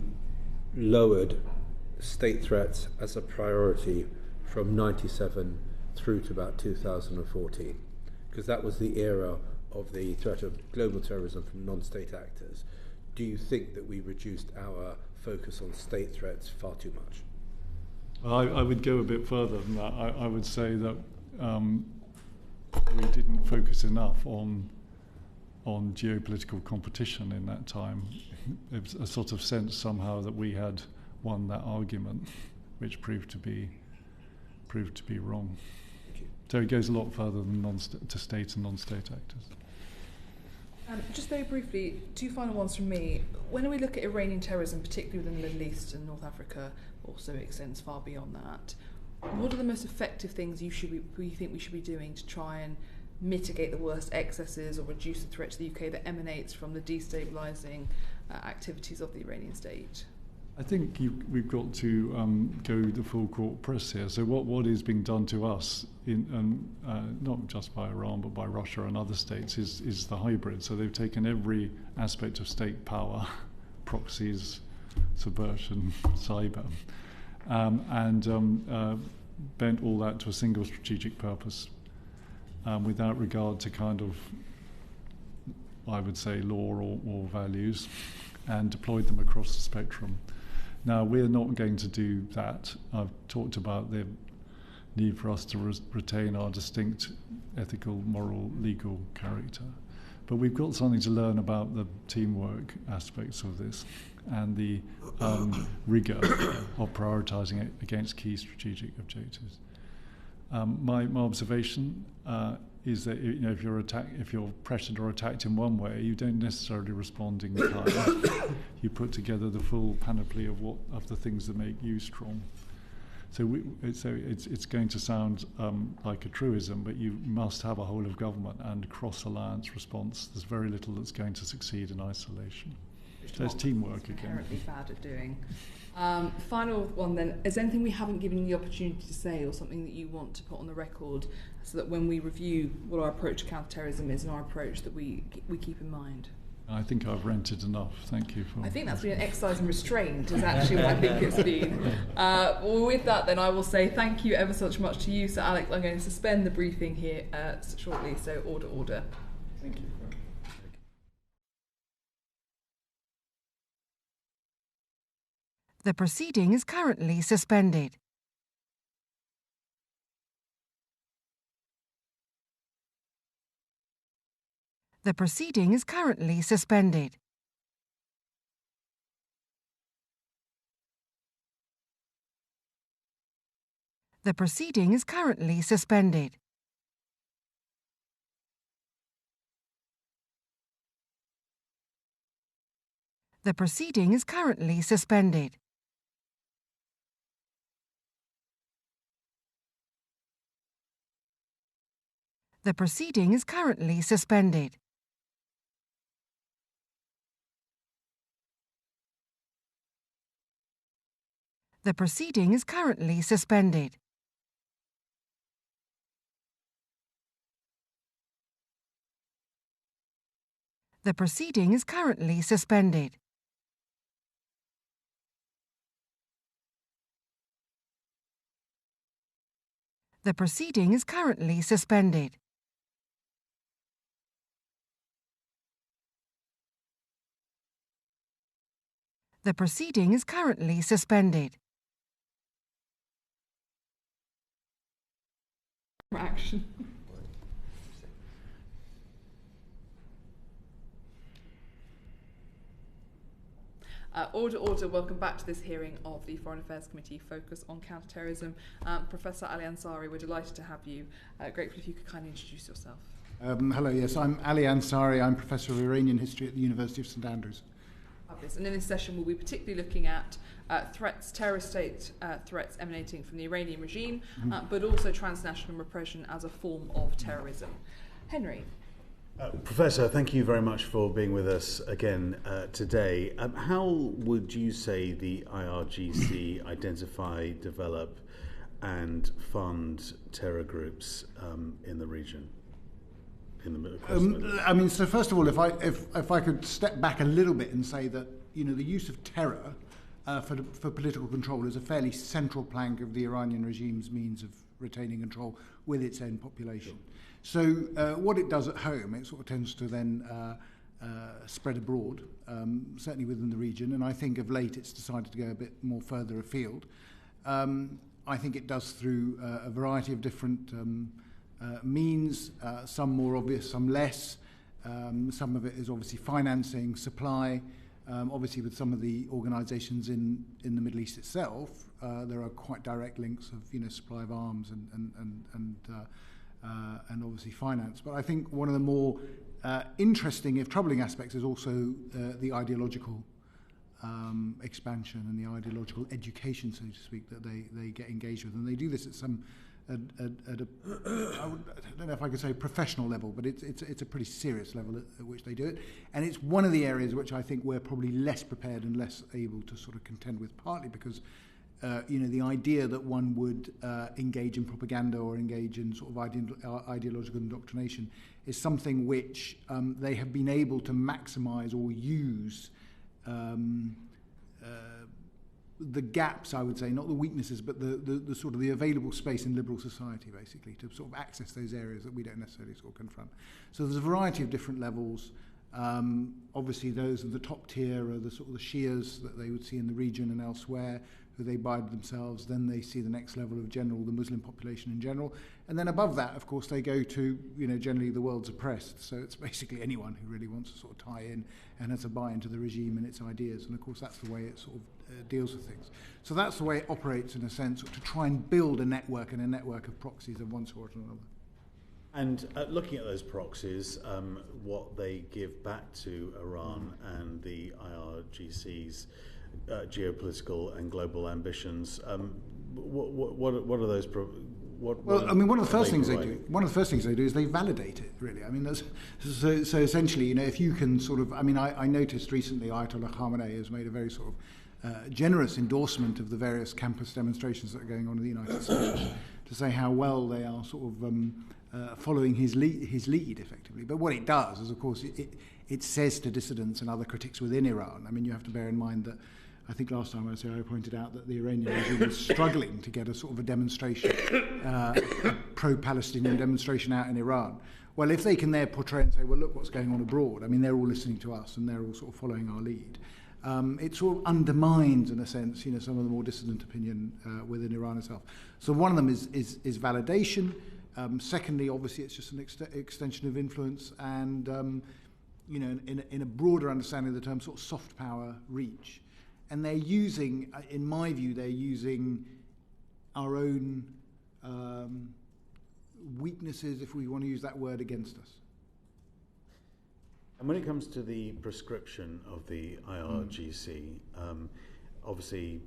lowered state threats as a priority from 97 through to about 2014? Because that was the era of the threat of global terrorism from non-state actors. Do you think that we reduced our focus on state threats far too much? I would go a bit further than that. I would say that we didn't focus enough on geopolitical competition in that time. It was a sort of sense somehow that we had won that argument, which proved to be wrong. So it goes a lot further than to state and non-state actors. Just very briefly, 2 final ones from me. When we look at Iranian terrorism, particularly within the Middle East and North Africa, also extends far beyond that, what are the most effective things you think we should be doing to try and mitigate the worst excesses or reduce the threat to the UK that emanates from the destabilising activities of the Iranian state? I think we've got to go the full court press here. So what is being done to us, not just by Iran but by Russia and other states, is the hybrid. So they've taken every aspect of state power, proxies, subversion, cyber, and bent all that to a single strategic purpose, without regard to kind of, I would say, law or values, and deployed them across the spectrum. Now, we're not going to do that. I've talked about the need for us to retain our distinct ethical, moral, legal character. But we've got something to learn about the teamwork aspects of this and the rigour of prioritising it against key strategic objectives. My observation is that if you're pressured or attacked in one way, you don't necessarily respond in kind. You put together the full panoply of the things that make you strong. So it's going to sound like a truism, but you must have a whole of government and cross-alliance response. There's very little that's going to succeed in isolation. So it's teamwork again. Inherently bad at doing. Final one then, is there anything we haven't given you the opportunity to say, or something that you want to put on the record so that when we review what our approach to counter-terrorism is and our approach that we keep in mind? I think I've ranted enough. Thank you for... I think that's been an exercise in restraint is actually what I think it's been. Well, with that then I will say thank you ever so much to you. So Alex, I'm going to suspend the briefing here shortly, so order. Thank you. The proceeding is currently suspended. The proceeding is currently suspended. The proceeding is currently suspended. The proceeding is currently suspended. The proceeding is currently suspended. The proceeding is currently suspended. The proceeding is currently suspended. The proceeding is currently suspended. The proceeding is currently suspended. Action. Order, order. Welcome back to this hearing of the Foreign Affairs Committee Focus on Counter-Terrorism. Professor Ali Ansari, we're delighted to have you. Grateful if you could kindly introduce yourself. Hello, yes, I'm Ali Ansari. I'm Professor of Iranian History at the University of St Andrews. And in this session, we'll be particularly looking at threats, terrorist state threats emanating from the Iranian regime, but also transnational repression as a form of terrorism. Henry. Professor, thank you very much for being with us again today. How would you say the IRGC identify, develop and fund terror groups in the region? I mean, so first of all, if I could step back a little bit and say that, you know, the use of terror for political control is a fairly central plank of the Iranian regime's means of retaining control with its own population. So what it does at home, it sort of tends to then spread abroad, certainly within the region, and I think of late it's decided to go a bit more further afield. I think it does through a variety of different means, some more obvious, some less. Some of it is obviously financing, supply. Obviously, with some of the organisations in the Middle East itself, there are quite direct links of, you know, supply of arms and obviously finance. But I think one of the more interesting, if troubling, aspects is also the ideological expansion and the ideological education, so to speak, that they get engaged with, and they do this at some. I don't know if I could say professional level, but it's a pretty serious level at which they do it. And it's one of the areas which I think we're probably less prepared and less able to sort of contend with, partly because, you know, the idea that one would engage in propaganda or engage in sort of ideological indoctrination is something which they have been able to maximise or use the gaps, I would say, not the weaknesses, but the sort of the available space in liberal society, basically, to sort of access those areas that we don't necessarily sort of confront. So there's a variety of different levels. Obviously, those at the top tier are the sort of the Shias that they would see in the region and elsewhere, who they bide themselves. Then they see the next level of the Muslim population in general. And then above that, of course, they go to, you know, generally the world's oppressed. So it's basically anyone who really wants to sort of tie in and has a buy into the regime and its ideas. And of course, that's the way it sort of deals with things. So that's the way it operates, in a sense, to try and build a network and a network of proxies of one sort or another. And looking at those proxies, what they give back to Iran and the IRGC's geopolitical and global ambitions, what are those? Well, I mean, one of the first things they do. One of the first things they do is they validate it. Really, I mean, so essentially, you know, if you can sort of, I mean, I noticed recently Ayatollah Khamenei has made a very sort of generous endorsement of the various campus demonstrations that are going on in the United States, to say how well they are sort of following his lead, effectively. But what it does is, of course, it says to dissidents and other critics within Iran. I mean, you have to bear in mind that I think last time I pointed out that the Iranian regime was struggling to get a sort of a demonstration, a pro-Palestinian demonstration out in Iran. Well, if they can there portray and say, well, look what's going on abroad, I mean, they're all listening to us and they're all sort of following our lead. It sort of undermines, in a sense, you know, some of the more dissident opinion within Iran itself. So one of them is validation. Secondly, obviously, it's just an extension of influence and, you know, in a broader understanding of the term, sort of soft power reach. And they're using, in my view, they're using our own weaknesses, if we want to use that word, against us. And when it comes to the prescription of the IRGC, obviously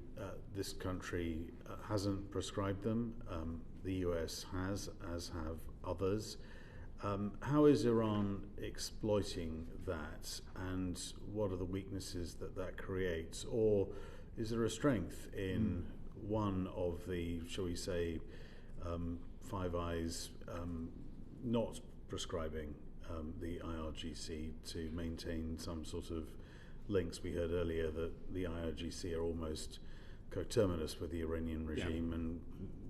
this country hasn't prescribed them. The US has, as have others. How is Iran exploiting that, and what are the weaknesses that creates? Or is there a strength in one of the, shall we say, Five Eyes not prescribing the IRGC to maintain some sort of links? We heard earlier that the IRGC are almost coterminous with the Iranian regime, and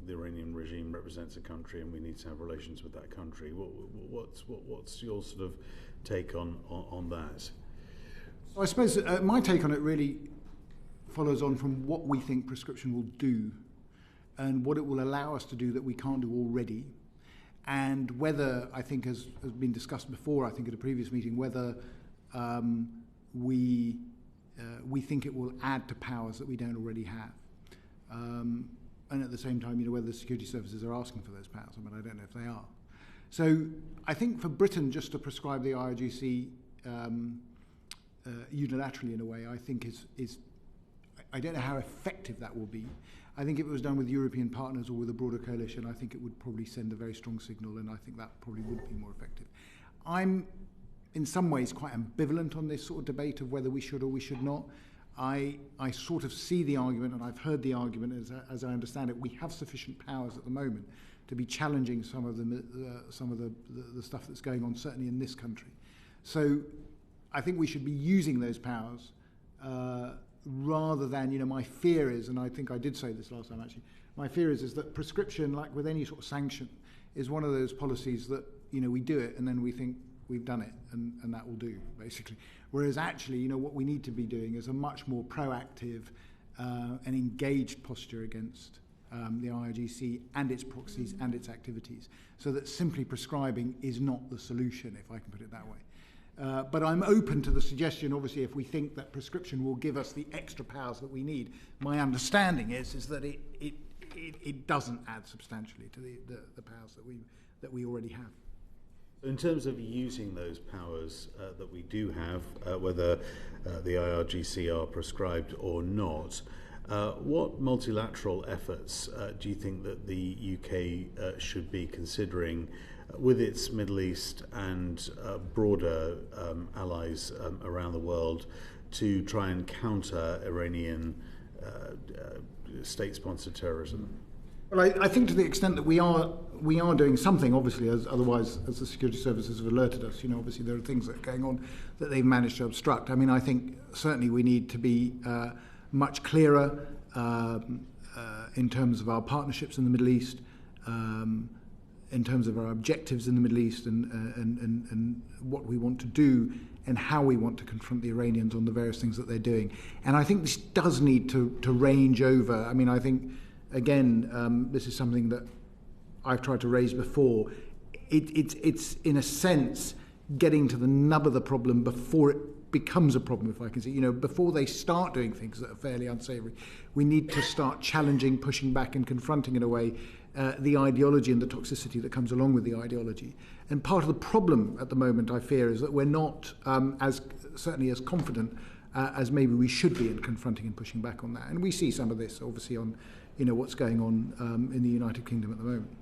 the Iranian regime represents a country, and we need to have relations with that country. What's your sort of take on that? So I suppose my take on it really follows on from what we think prescription will do, and what it will allow us to do that we can't do already, and whether, I think, as has been discussed before, I think at a previous meeting, whether we think it will add to powers that we don't already have. And at the same time, whether the security services are asking for those powers. I mean, I don't know if they are. So I think for Britain just to prescribe the IRGC unilaterally in a way, I think is I don't know how effective that will be. I think if it was done with European partners or with a broader coalition, I think it would probably send a very strong signal, and I think that probably would be more effective. I'm in some ways quite ambivalent on this sort of debate of whether we should or we should not. I sort of see the argument, and I've heard the argument as I understand it. We have sufficient powers at the moment to be challenging some of the stuff that's going on, certainly in this country. So I think we should be using those powers rather than, my fear is, and I think I did say this last time actually, my fear is that prescription, like with any sort of sanction, is one of those policies that, we do it and then we think we've done it and that will do, basically. Whereas actually, what we need to be doing is a much more proactive and engaged posture against the IRGC and its proxies and its activities, so that simply prescribing is not the solution, if I can put it that way. But I'm open to the suggestion, obviously, if we think that prescription will give us the extra powers that we need. My understanding is that it doesn't add substantially to the powers that we already have. In terms of using those powers that we do have, whether the IRGC are prescribed or not, what multilateral efforts do you think that the UK should be considering with its Middle East and broader allies around the world to try and counter Iranian state-sponsored terrorism? Well, I think to the extent that we are doing something, obviously, otherwise, as the security services have alerted us, obviously there are things that are going on that they've managed to obstruct. I mean, I think certainly we need to be much clearer in terms of our partnerships in the Middle East, in terms of our objectives in the Middle East, and what we want to do and how we want to confront the Iranians on the various things that they're doing. And I think this does need to range over. I mean, I think, again, this is something that I've tried to raise before. It's in a sense getting to the nub of the problem before it becomes a problem, if I can say. Before they start doing things that are fairly unsavory, we need to start challenging, pushing back and confronting in a way the ideology and the toxicity that comes along with the ideology. And part of the problem at the moment, I fear, is that we're not certainly as confident as maybe we should be in confronting and pushing back on that. And we see some of this, obviously, on what's going on in the United Kingdom at the moment.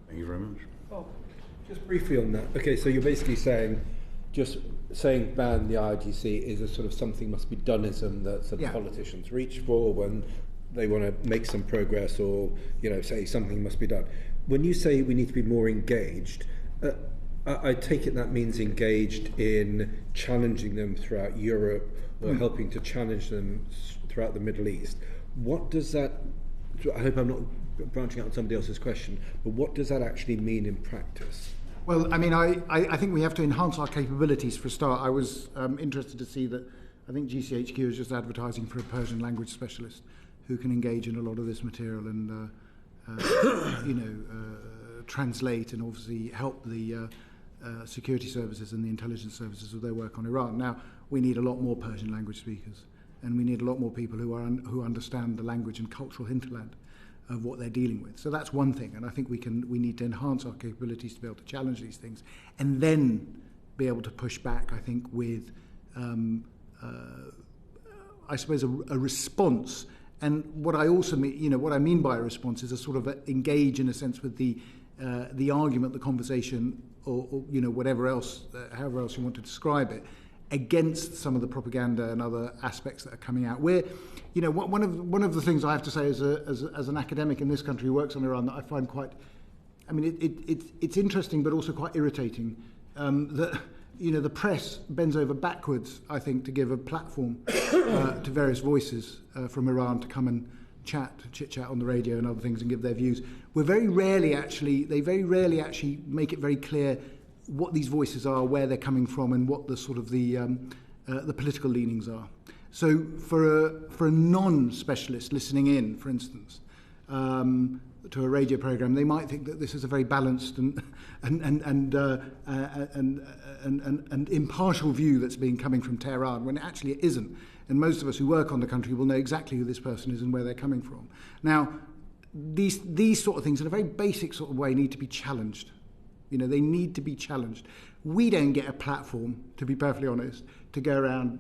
Thank you very much. Oh, just briefly on that. Okay, so you're basically saying, ban the IRGC is a sort of something must be doneism that sort of politicians reach for when they want to make some progress, or say something must be done. When you say we need to be more engaged, I take it that means engaged in challenging them throughout Europe, or helping to challenge them throughout the Middle East. What does that, I hope I'm not branching out on somebody else's question, but what does that actually mean in practice? Well, I mean, I think we have to enhance our capabilities for a start. I was interested to see that I think GCHQ is just advertising for a Persian language specialist who can engage in a lot of this material and, translate and obviously help the security services and the intelligence services with their work on Iran. Now, we need a lot more Persian language speakers, and we need a lot more people who understand the language and cultural hinterland of what they're dealing with. So that's one thing, and I think we need to enhance our capabilities to be able to challenge these things, and then be able to push back, I think, with, I suppose, a response. And what I also mean, what I mean by a response is a sort of engage in a sense with the the argument, the conversation, or whatever else, however else you want to describe it, against some of the propaganda and other aspects that are coming out. Where, one of the things I have to say as an academic in this country who works on Iran that I find quite, it's interesting but also quite irritating that the press bends over backwards, I think, to give a platform to various voices from Iran to come and chit-chat on the radio and other things and give their views. They very rarely actually make it very clear what these voices are, where they're coming from, and what the sort of the political leanings are. So for a non-specialist listening in, for instance, to a radio program, they might think that this is a very balanced and impartial view that's being coming from Tehran, when actually it isn't. And most of us who work on the country will know exactly who this person is and where they're coming from. Now, these sort of things, in a very basic sort of way, need to be challenged. They need to be challenged. We don't get a platform, to be perfectly honest, to go around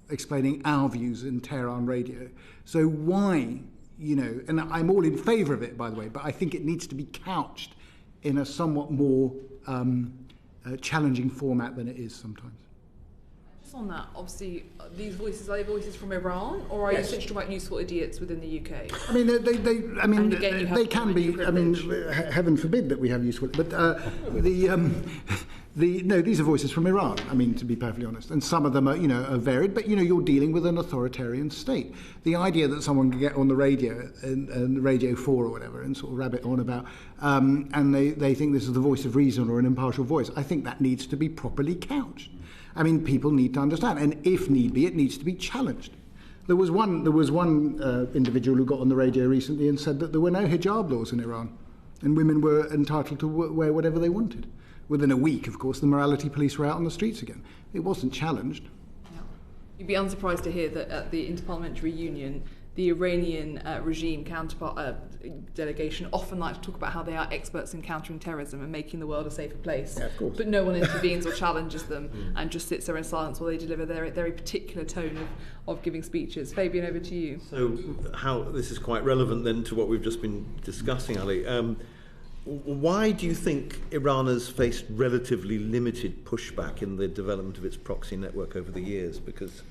explaining our views in Tehran radio. So why, and I'm all in favour of it, by the way, but I think it needs to be couched in a somewhat more challenging format than it is sometimes. On that, obviously, these voices, are they voices from Iran, or are you essentially talking about useful idiots within the UK? They can be. Heaven forbid that we have useful, but these are voices from Iran. To be perfectly honest, and some of them are varied. But you're dealing with an authoritarian state. The idea that someone can get on the radio and Radio 4 or whatever and sort of rabbit on about, and they think this is the voice of reason or an impartial voice, I think that needs to be properly couched. People need to understand, and if need be, it needs to be challenged. There was one individual who got on the radio recently and said that there were no hijab laws in Iran, and women were entitled to wear whatever they wanted. Within a week, of course, the morality police were out on the streets again. It wasn't challenged. You'd be unsurprised to hear that at the Interparliamentary Union, the Iranian regime counterpart delegation often like to talk about how they are experts in countering terrorism and making the world a safer place. Yeah, of course. But no one intervenes or challenges them and just sits there in silence while they deliver their very particular tone of giving speeches. Fabian, over to you. So how this is quite relevant then to what we've just been discussing, Ali. Why do you think Iran has faced relatively limited pushback in the development of its proxy network over the years? Because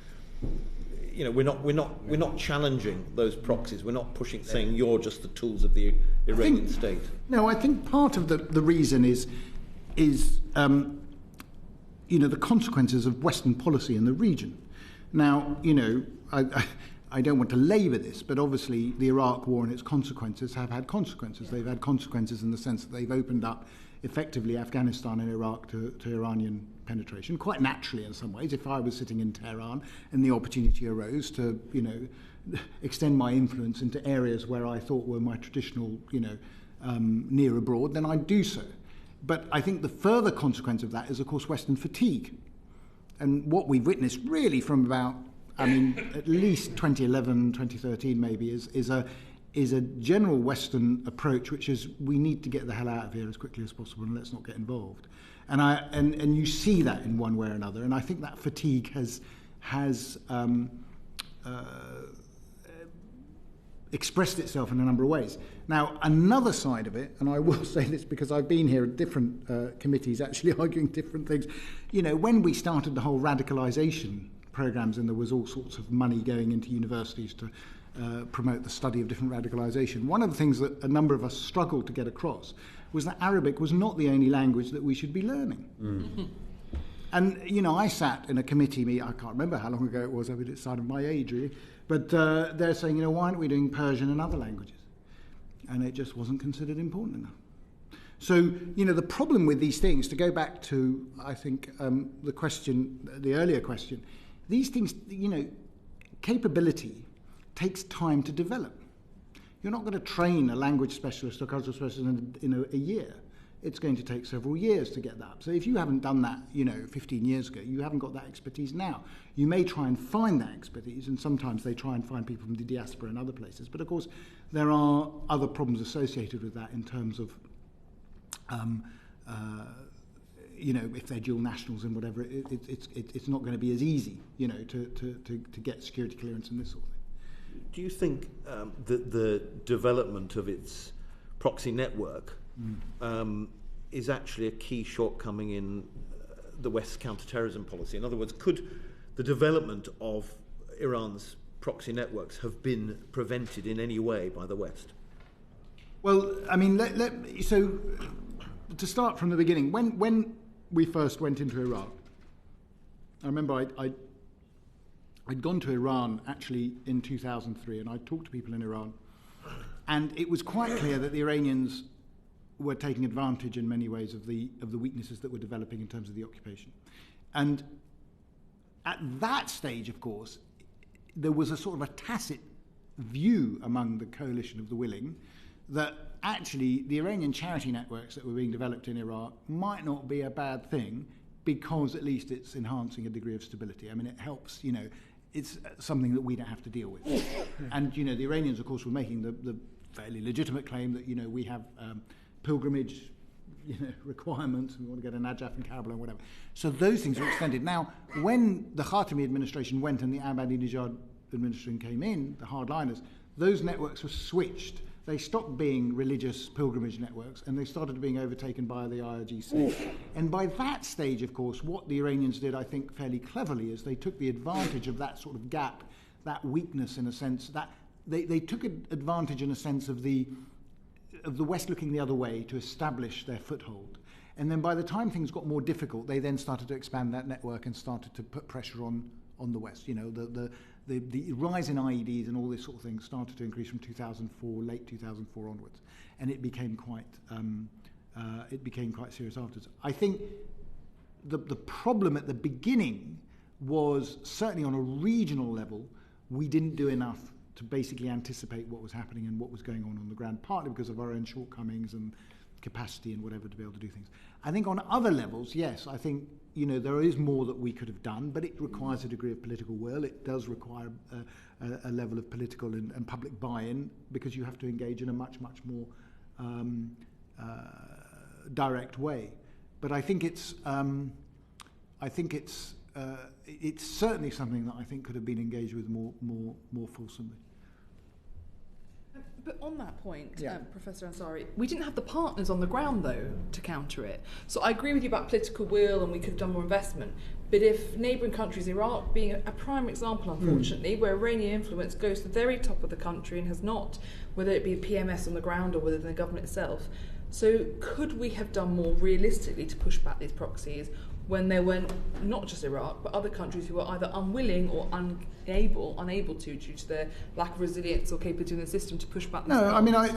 we're not challenging those proxies. We're not pushing, saying you're just the tools of the Iranian state. No, I think part of the reason is the consequences of Western policy in the region. Now, I don't want to labour this, but obviously the Iraq War and its consequences have had consequences. They've had consequences in the sense that they've opened up effectively Afghanistan and Iraq to Iranian penetration, quite naturally in some ways. If I was sitting in Tehran and the opportunity arose to, extend my influence into areas where I thought were my traditional, near abroad, then I'd do so. But I think the further consequence of that is, of course, Western fatigue. And what we've witnessed really from about, at least 2011, 2013 maybe, is a general Western approach, which is we need to get the hell out of here as quickly as possible and let's not get involved. And you see that in one way or another. And I think that fatigue has expressed itself in a number of ways. Now, another side of it, and I will say this because I've been here at different committees actually arguing different things. When we started the whole radicalisation programmes and there was all sorts of money going into universities to promote the study of different radicalisation, one of the things that a number of us struggled to get across was that Arabic was not the only language that we should be learning. And, I sat in a committee, I can't remember how long ago it was, it's sort of my age really, but they're saying, why aren't we doing Persian and other languages? And it just wasn't considered important enough. So, the problem with these things, to go back to, I think, the earlier question, these things, capability takes time to develop. You're not going to train a language specialist or cultural specialist in a year. It's going to take several years to get that up. So if you haven't done that, 15 years ago, you haven't got that expertise now. You may try and find that expertise, and sometimes they try and find people from the diaspora and other places. But of course, there are other problems associated with that in terms of, if they're dual nationals and whatever, it's not going to be as easy, to get security clearance and this sort of thing. Do you think that the development of its proxy network is actually a key shortcoming in the West's counter-terrorism policy? In other words, could the development of Iran's proxy networks have been prevented in any way by the West? Well, I mean, so to start from the beginning, when we first went into Iraq, I remember I'd gone to Iran actually in 2003, and I talked to people in Iran, and it was quite clear that the Iranians were taking advantage in many ways of the weaknesses that were developing in terms of the occupation. And at that stage, of course, there was a sort of a tacit view among the coalition of the willing that actually the Iranian charity networks that were being developed in Iraq might not be a bad thing, because at least it's enhancing a degree of stability. I mean, it helps, it's something that we don't have to deal with. And, the Iranians, of course, were making the fairly legitimate claim that, we have pilgrimage, requirements, and we want to go to Najaf and Karbala and whatever. So those things were extended. Now, when the Khatami administration went and the Ahmadinejad administration came in, the hardliners, those networks were switched. They stopped being religious pilgrimage networks, and they started being overtaken by the IRGC. And by that stage, of course, what the Iranians did, I think, fairly cleverly, is they took the advantage of that sort of gap, that weakness in a sense, that they took advantage in a sense of the West looking the other way to establish their foothold. And then by the time things got more difficult, they then started to expand that network and started to put pressure on the West. The rise in IEDs and all this sort of thing started to increase from 2004, late 2004 onwards, and it became quite serious afterwards. I think the problem at the beginning was, certainly on a regional level, we didn't do enough to basically anticipate what was happening and what was going on the ground, partly because of our own shortcomings and capacity and whatever to be able to do things. I think on other levels, yes, I think there is more that we could have done, but it requires a degree of political will. It does require a level of political and public buy-in, because you have to engage in a much more direct way. But I think it's certainly something that I think could have been engaged with more fulsomely. But on that point, Professor Ansari, we didn't have the partners on the ground, though, to counter it. So I agree with you about political will, and we could have done more investment. But if neighbouring countries, Iraq being a prime example, unfortunately, where Iranian influence goes to the very top of the country and has not, whether it be PMS on the ground or whether the government itself. So could we have done more realistically to push back these proxies when there were not just Iraq, but other countries who were either unwilling or unable to, due to their lack of resilience or capability in the system, to push back? No, I mean, I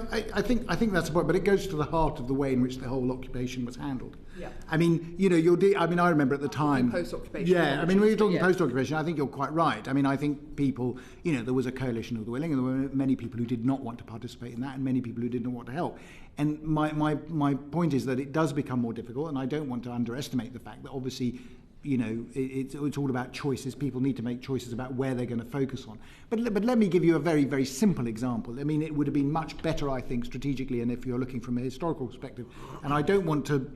think that's the point, but it goes to the heart of the way in which the whole occupation was handled. Yeah. I mean, I remember at the time. Post-occupation. Yeah, I mean, when you're talking post-occupation, I think you're quite right. I mean, I think people, there was a coalition of the willing, and there were many people who did not want to participate in that, and many people who did not want to help. And my point is that it does become more difficult, and I don't want to underestimate the fact that obviously, it's all about choices. People need to make choices about where they're going to focus on. But let me give you a very, very simple example. I mean, it would have been much better, I think, strategically, and if you're looking from a historical perspective, and I don't want to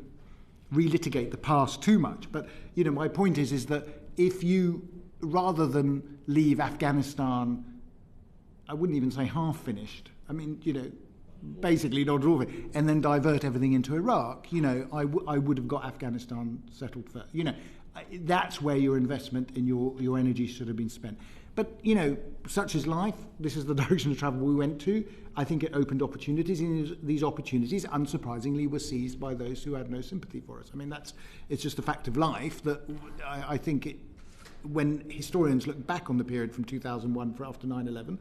relitigate the past too much, but, my point is that if you, rather than leave Afghanistan, I wouldn't even say half finished, I mean, basically not all of it, and then divert everything into Iraq, I would have got Afghanistan settled first. That's where your investment in your energy should have been spent. But, such is life. This is the direction of travel we went to. I think it opened opportunities, and these opportunities, unsurprisingly, were seized by those who had no sympathy for us. I mean, it's just a fact of life that I think when historians look back on the period from 2001 for after 9/11,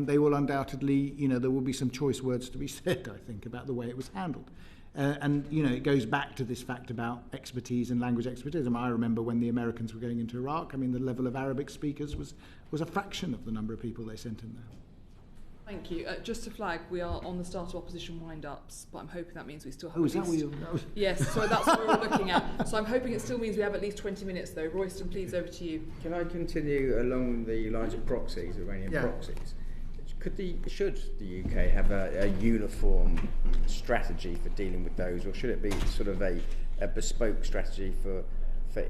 they will undoubtedly, there will be some choice words to be said, I think, about the way it was handled. And, it goes back to this fact about expertise and language expertise. I remember when the Americans were going into Iraq, the level of Arabic speakers was a fraction of the number of people they sent in there. Thank you. Just to flag, we are on the start of opposition wind-ups, but I'm hoping that means we still have is that what you're... Yes, so that's what we're looking at. So I'm hoping it still means we have at least 20 minutes, though. Royston, please, over to you. Can I continue along the lines of proxies, Iranian proxies? Should the UK have a uniform strategy for dealing with those, or should it be sort of a bespoke strategy for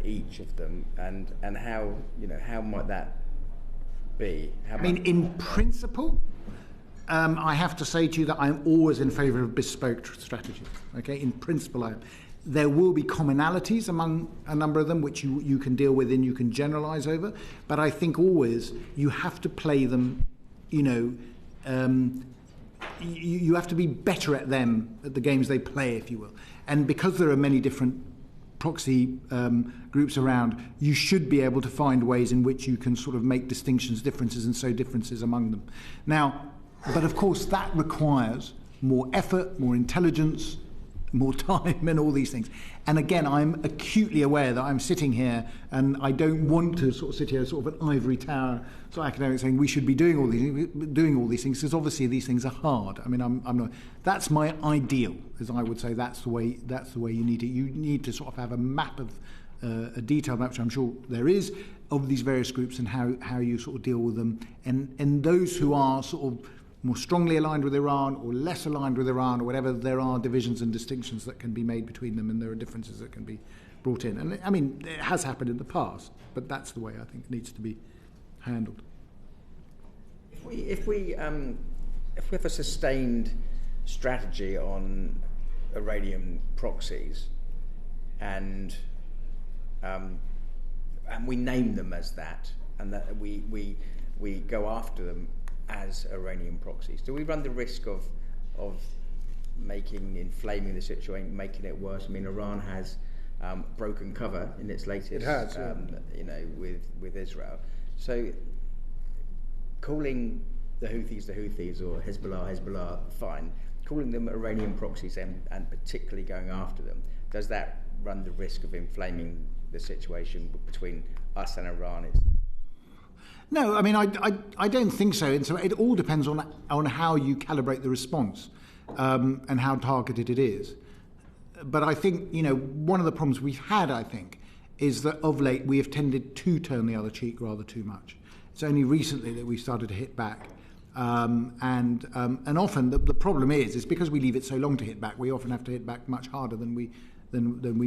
each of them, and how might that be? In principle, I have to say to you that I'm always in favour of bespoke strategy. Okay, in principle, I am. There will be commonalities among a number of them, which you can deal with and you can generalise over. But I think always you have to play them, you have to be better at them, at the games they play, if you will. And because there are many different proxy groups around, you should be able to find ways in which you can sort of make distinctions, differences, and sow differences among them. Now, but of course that requires more effort, more intelligence, more time, and all these things. And again, I'm acutely aware that I'm sitting here and I don't want to sort of sit here sort of an ivory tower, so academic saying we should be doing all these things, because obviously these things are hard. I mean, I'm not. That's my ideal, as I would say. That's the way you need it. You need to sort of have a map of a detailed map, which I'm sure there is, of these various groups and how you sort of deal with them, and those who are sort of more strongly aligned with Iran or less aligned with Iran or whatever, there are divisions and distinctions that can be made between them, and there are differences that can be brought in. And I mean, it has happened in the past, but that's the way I think it needs to be handled. If we have a sustained strategy on Iranian proxies, and we name them as that, and that we go after them as Iranian proxies, do we run the risk of inflaming the situation, making it worse? I mean, Iran has broken cover in its latest, it has, with Israel. So calling the Houthis or Hezbollah, fine. Calling them Iranian proxies and particularly going after them, does that run the risk of inflaming the situation between us and Iran? No, I mean, I don't think so. And so it all depends on how you calibrate the response and how targeted it is. But I think, one of the problems we've had, I think, is that of late we have tended to turn the other cheek rather too much. It's only recently that we started to hit back. And often the problem is because we leave it so long to hit back, we often have to hit back much harder than we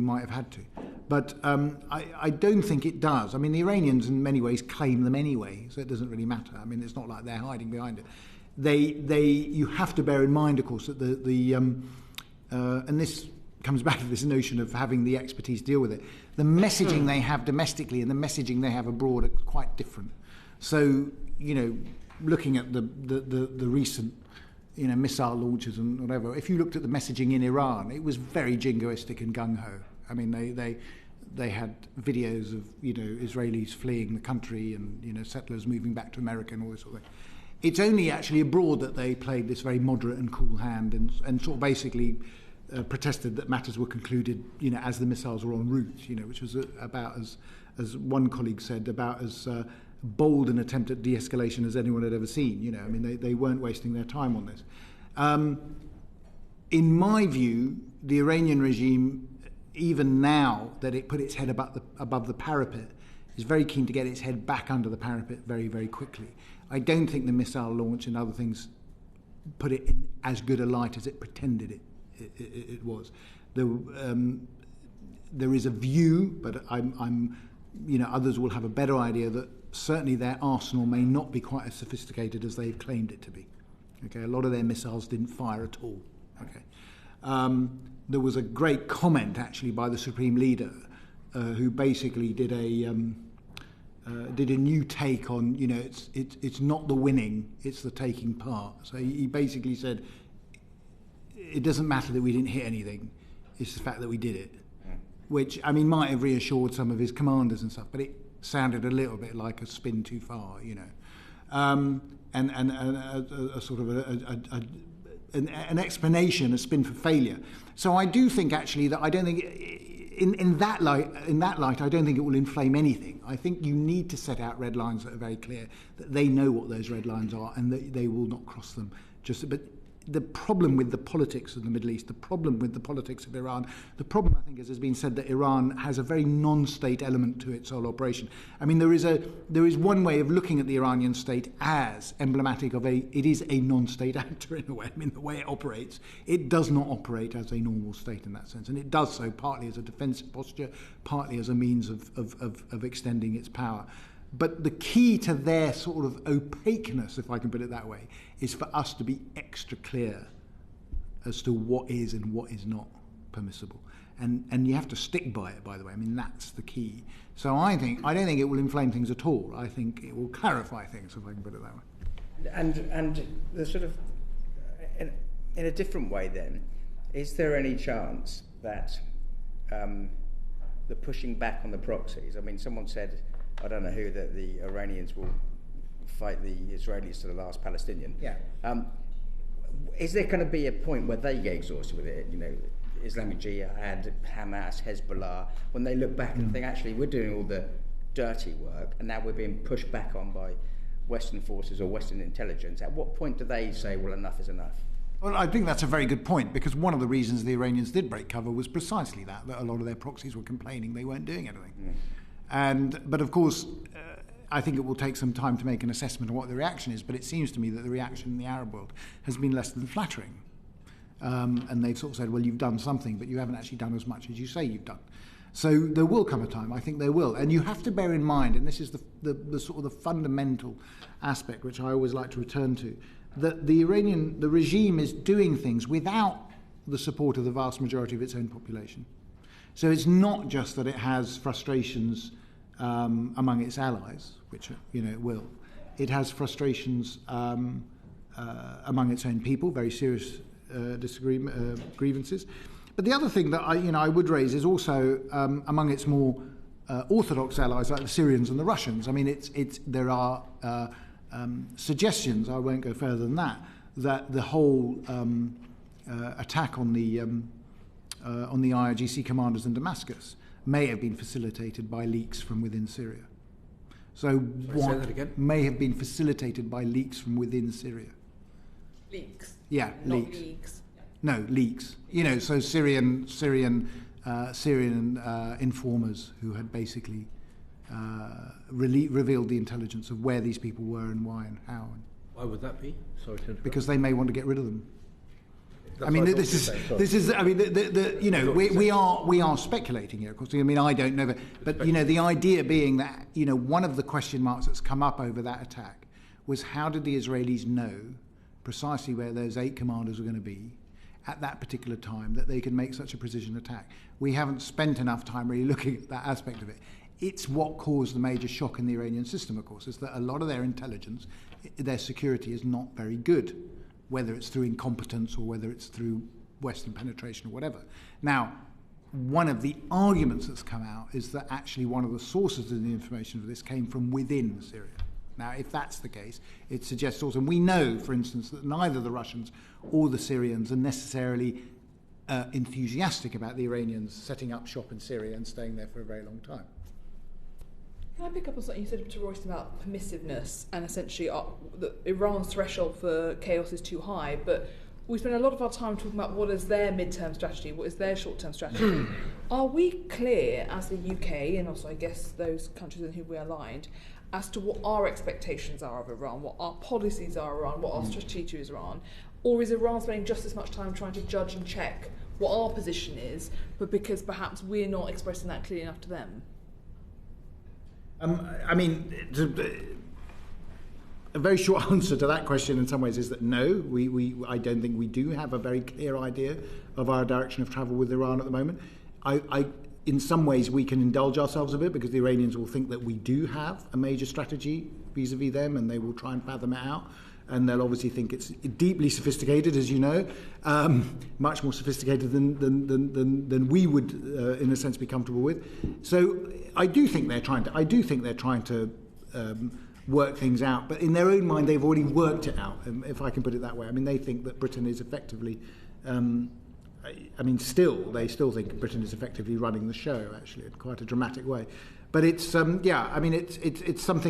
might have had to. But I don't think it does. I mean, the Iranians in many ways claim them anyway, so it doesn't really matter. I mean, it's not like they're hiding behind it. You have to bear in mind, of course, that and this comes back to this notion of having the expertise deal with it. The messaging they have domestically and the messaging they have abroad are quite different. So, looking at the recent missile launches and whatever, if you looked at the messaging in Iran, it was very jingoistic and gung-ho. I mean, they had videos of, Israelis fleeing the country and, settlers moving back to America and all this sort of thing. It's only actually abroad that they played this very moderate and cool hand and sort of basically protested that matters were concluded, as the missiles were en route, which was about as one colleague said, about as bold an attempt at de-escalation as anyone had ever seen. I mean, they weren't wasting their time on this. In my view, the Iranian regime, even now that it put its head above the parapet, is very keen to get its head back under the parapet very, very quickly. I don't think the missile launch and other things put it in as good a light as it pretended it was. There is a view, but I'm others will have a better idea that certainly their arsenal may not be quite as sophisticated as they've claimed it to be. Okay, a lot of their missiles didn't fire at all. Okay, there was a great comment actually by the Supreme Leader, who basically did a new take on it's not the winning, it's the taking part. So he basically said it doesn't matter that we didn't hit anything, it's the fact that we did it, which I mean might have reassured some of his commanders and stuff, but it sounded a little bit like a spin too far, and a sort of an explanation, a spin for failure. So I do think actually that I don't think in that light I don't think it will inflame anything. I think you need to set out red lines that are very clear, that they know what those red lines are and that they will not cross them. But the problem with the politics of the Middle East, the problem with the politics of Iran, the problem, I think, as has been said, that Iran has a very non-state element to its whole operation. I mean, there is one way of looking at the Iranian state as emblematic of it is a non-state actor in a way. I mean, the way it operates, it does not operate as a normal state in that sense, and it does so partly as a defensive posture, partly as a means of extending its power. But the key to their sort of opaqueness, if I can put it that way, is for us to be extra clear as to what is and what is not permissible. And you have to stick by it, by the way. I mean, that's the key. So I don't think it will inflame things at all. I think it will clarify things, if I can put it that way. And the sort of, in a different way then, is there any chance that the pushing back on the proxies, I mean, someone said, I don't know who, that the Iranians will fight the Israelis to the last Palestinian. Yeah. Is there going to be a point where they get exhausted with it? You know, Islamic Jihad, Hamas, Hezbollah, when they look back and think, actually, we're doing all the dirty work, and now we're being pushed back on by Western forces or Western intelligence. At what point do they say, well, enough is enough? Well, I think that's a very good point, because one of the reasons the Iranians did break cover was precisely that a lot of their proxies were complaining they weren't doing anything. But of course, I think it will take some time to make an assessment of what the reaction is, but it seems to me that the reaction in the Arab world has been less than flattering. And they've sort of said, well, you've done something, but you haven't actually done as much as you say you've done. So there will come a time, I think there will. And you have to bear in mind, and this is the sort of the fundamental aspect which I always like to return to, that the regime is doing things without the support of the vast majority of its own population. So it's not just that it has frustrations among its allies, which it will. It has frustrations among its own people, very serious grievances. But the other thing that I would raise is also among its more orthodox allies, like the Syrians and the Russians. I mean, there are suggestions, I won't go further than that the whole attack on the IRGC commanders in Damascus may have been facilitated by leaks from within Syria. So say that again? May have been facilitated by leaks from within Syria. Leaks? Yeah, not leaks. leaks. No, leaks. So Syrian informers who had basically revealed the intelligence of where these people were and why and how. Why would that be? Sorry to interrupt. Because they may want to get rid of them. That's I mean, what I this is. I mean, we are speculating here. Of course, I mean, I don't know, but the idea being that one of the question marks that's come up over that attack was how did the Israelis know precisely where those 8 commanders were going to be at that particular time that they could make such a precision attack? We haven't spent enough time really looking at that aspect of it. It's what caused the major shock in the Iranian system, of course, is that a lot of their intelligence, their security is not very good, whether it's through incompetence or whether it's through Western penetration or whatever. Now, one of the arguments that's come out is that actually one of the sources of the information for this came from within Syria. Now, if that's the case, it suggests also, and we know, for instance, that neither the Russians or the Syrians are necessarily enthusiastic about the Iranians setting up shop in Syria and staying there for a very long time. Can I pick up on something you said to Royston about permissiveness and essentially that Iran's threshold for chaos is too high, but we spend a lot of our time talking about what is their mid-term strategy, what is their short-term strategy. Are we clear as the UK, and also I guess those countries in whom we are aligned, as to what our expectations are of Iran, what our policies are around, what our strategy is around? Or is Iran spending just as much time trying to judge and check what our position is, but because perhaps we're not expressing that clearly enough to them? I mean, a very short answer to that question in some ways is that no, I don't think we do have a very clear idea of our direction of travel with Iran at the moment. In some ways, we can indulge ourselves a bit because the Iranians will think that we do have a major strategy vis-a-vis them, and they will try and fathom it out. And they'll obviously think it's deeply sophisticated, as you know, much more sophisticated than we would, in a sense, be comfortable with. So I do think they're trying to work things out, but in their own mind, they've already worked it out, if I can put it that way. I mean, they think that Britain is effectively. They still think Britain is effectively running the show, actually, in quite a dramatic way. But it's something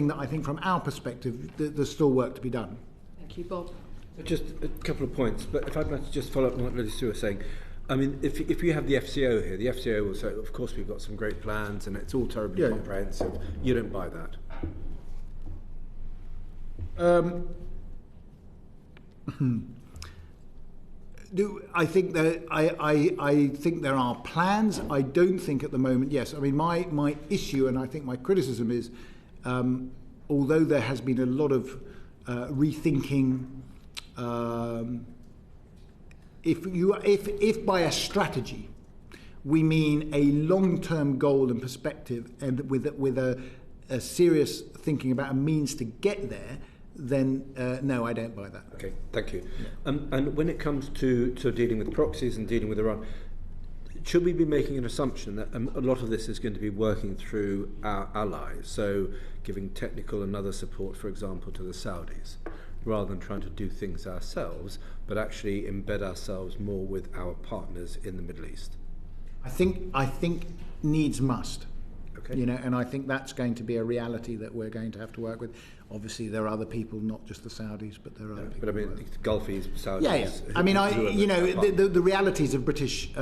that I think, from our perspective, there's still work to be done. Thank you, Bob. Just a couple of points, but if I'd like to just follow up on what Lily Sue was saying. I mean, if you have the FCO here, the FCO will say, of course we've got some great plans and it's all terribly comprehensive. You don't buy that. I think that I think there are plans. I don't think at the moment. Yes, I mean my issue, and I think my criticism is, although there has been a lot of rethinking if by a strategy we mean a long-term goal and perspective, and with a serious thinking about a means to get there, then no, I don't buy that. Okay, thank you. And when it comes to dealing with proxies and dealing with Iran, should we be making an assumption that a lot of this is going to be working through our allies, so giving technical and other support, for example, to the Saudis, rather than trying to do things ourselves, but actually embed ourselves more with our partners in the Middle East? I think needs must. Okay. You know, and I think that's going to be a reality that we're going to have to work with. Obviously, there are other people, not just the Saudis, but there are other people. But I mean, the Gulfies, Saudis. Yeah. I mean, the realities of British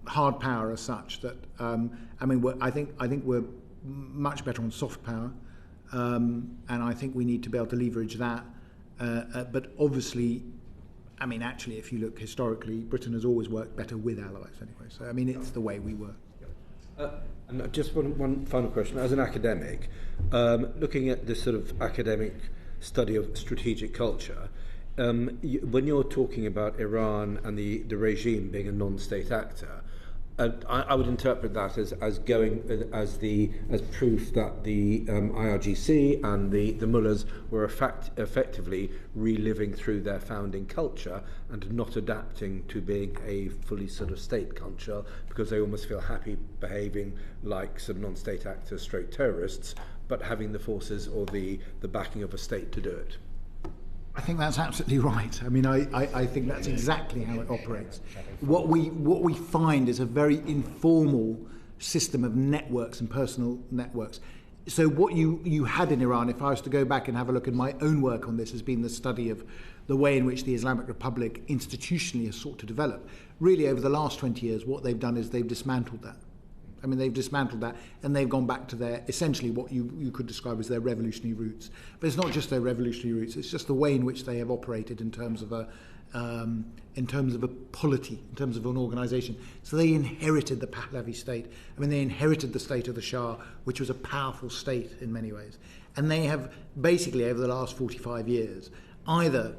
hard power are such that I think we're much better on soft power, and I think we need to be able to leverage that. But obviously, I mean, actually, if you look historically, Britain has always worked better with allies anyway. So I mean, it's the way we work. And just one final question. As an academic, looking at this sort of academic study of strategic culture, when you're talking about Iran and the regime being a non-state actor, I would interpret that as proof that the IRGC and the mullahs were effectively reliving through their founding culture and not adapting to being a fully sort of state culture, because they almost feel happy behaving like some non-state actors stroke terrorists, but having the forces or the backing of a state to do it. I think that's absolutely right. I mean, I think that's exactly how it operates. What we find is a very informal system of networks and personal networks. So what you had in Iran, if I was to go back and have a look at my own work on this, has been the study of the way in which the Islamic Republic institutionally has sought to develop. Really, over the last 20 years, what they've done is they've dismantled that. I mean, they've dismantled that, and they've gone back to their, essentially what you could describe as their revolutionary roots. But it's not just their revolutionary roots, it's just the way in which they have operated in terms of a polity, in terms of an organisation. So they inherited the Pahlavi state. I mean, they inherited the state of the Shah, which was a powerful state in many ways. And they have basically, over the last 45 years, either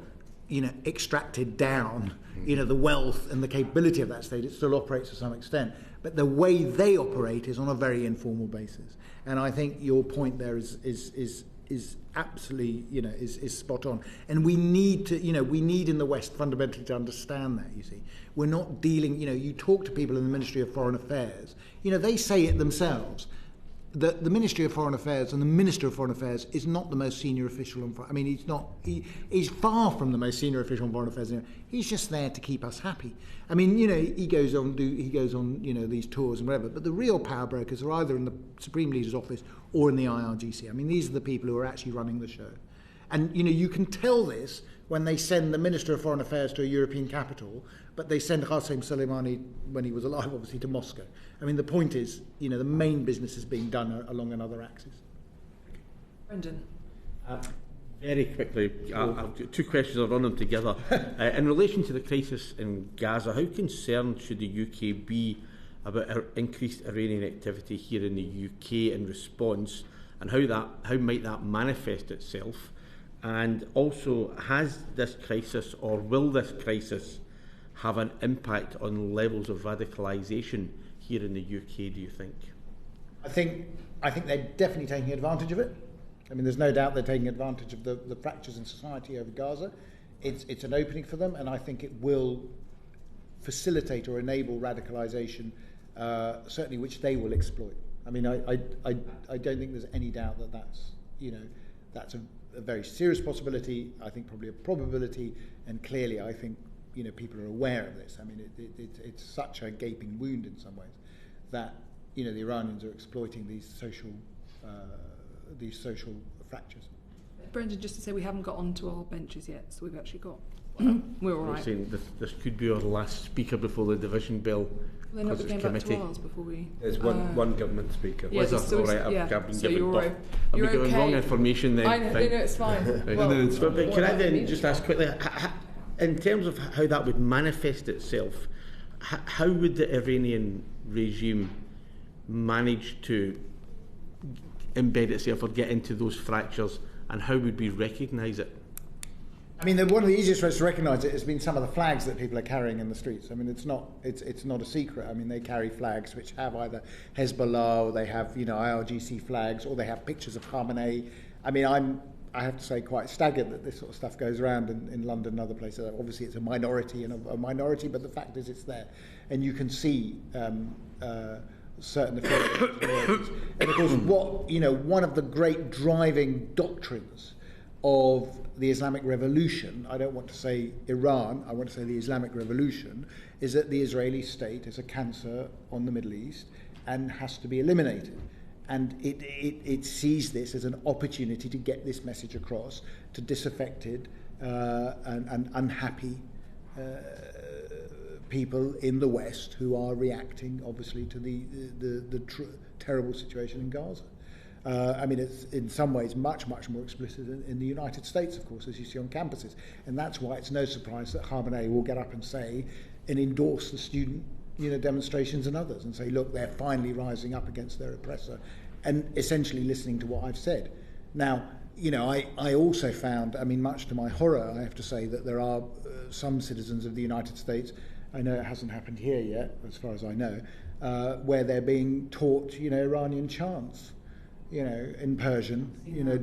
extracted down the wealth and the capability of that state. It still operates to some extent, but the way they operate is on a very informal basis. And I think your point there is absolutely is spot on. And we need in the West fundamentally to understand that. You see, we're not dealing. You talk to people in the Ministry of Foreign Affairs. They say it themselves. The Ministry of Foreign Affairs and the Minister of Foreign Affairs is not the most senior official on. I mean, he's not. He's far from the most senior official on foreign affairs. He's just there to keep us happy. I mean, he goes on these tours and whatever. But the real power brokers are either in the Supreme Leader's office or in the IRGC. I mean, these are the people who are actually running the show. And you can tell this when they send the Minister of Foreign Affairs to a European capital, but they send Qasem Soleimani, when he was alive, obviously, to Moscow. I mean, the point is, the main business is being done along another axis. Brendan. Very quickly, I've got two questions, I'll run them together. In relation to the crisis in Gaza, how concerned should the UK be about increased Iranian activity here in the UK in response, and how might that manifest itself? And also, has this crisis, or will this crisis, have an impact on levels of radicalisation here in the UK, do you think? I think they're definitely taking advantage of it. I mean, there's no doubt they're taking advantage of the fractures in society over Gaza. It's an opening for them, and I think it will facilitate or enable radicalisation, certainly, which they will exploit. I mean, I don't think there's any doubt that that's a very serious possibility. I think probably a probability, and clearly I think people are aware of this. I mean, it's such a gaping wound in some ways that the Iranians are exploiting these social fractures. Brendan, just to say, we haven't got onto our benches yet, so we've actually got. We're all right. Saying this could be our last speaker before the division bell. Then we came back to ours before we. There's one government speaker. Yeah, so all right, I've been given okay. wrong information then. I know, it's fine. But can I then just ask quickly, in terms of how that would manifest itself, how would the Iranian regime manage to embed itself or get into those fractures, and how would we recognise it? I mean, one of the easiest ways to recognise it has been some of the flags that people are carrying in the streets. I mean, it's not a secret. I mean, they carry flags which have either Hezbollah, or they have IRGC flags, or they have pictures of Khamenei. I mean, I have to say, quite staggered that this sort of stuff goes around in London and other places. Obviously, it's a minority but the fact is it's there, and you can see certain affiliations. And of course, one of the great driving doctrines of the Islamic Revolution, I don't want to say Iran, I want to say the Islamic Revolution, is that the Israeli state is a cancer on the Middle East and has to be eliminated. And it sees this as an opportunity to get this message across to disaffected and unhappy people in the West who are reacting, obviously, to the terrible situation in Gaza. I mean, it's in some ways much, much more explicit in the United States, of course, as you see on campuses. And that's why it's no surprise that Khamenei will get up and say and endorse the student demonstrations and others and say, look, they're finally rising up against their oppressor, and essentially listening to what I've said. Now, I also found, I mean, much to my horror, I have to say, that there are some citizens of the United States, I know it hasn't happened here yet, as far as I know, where they're being taught, Iranian chants, in Persian,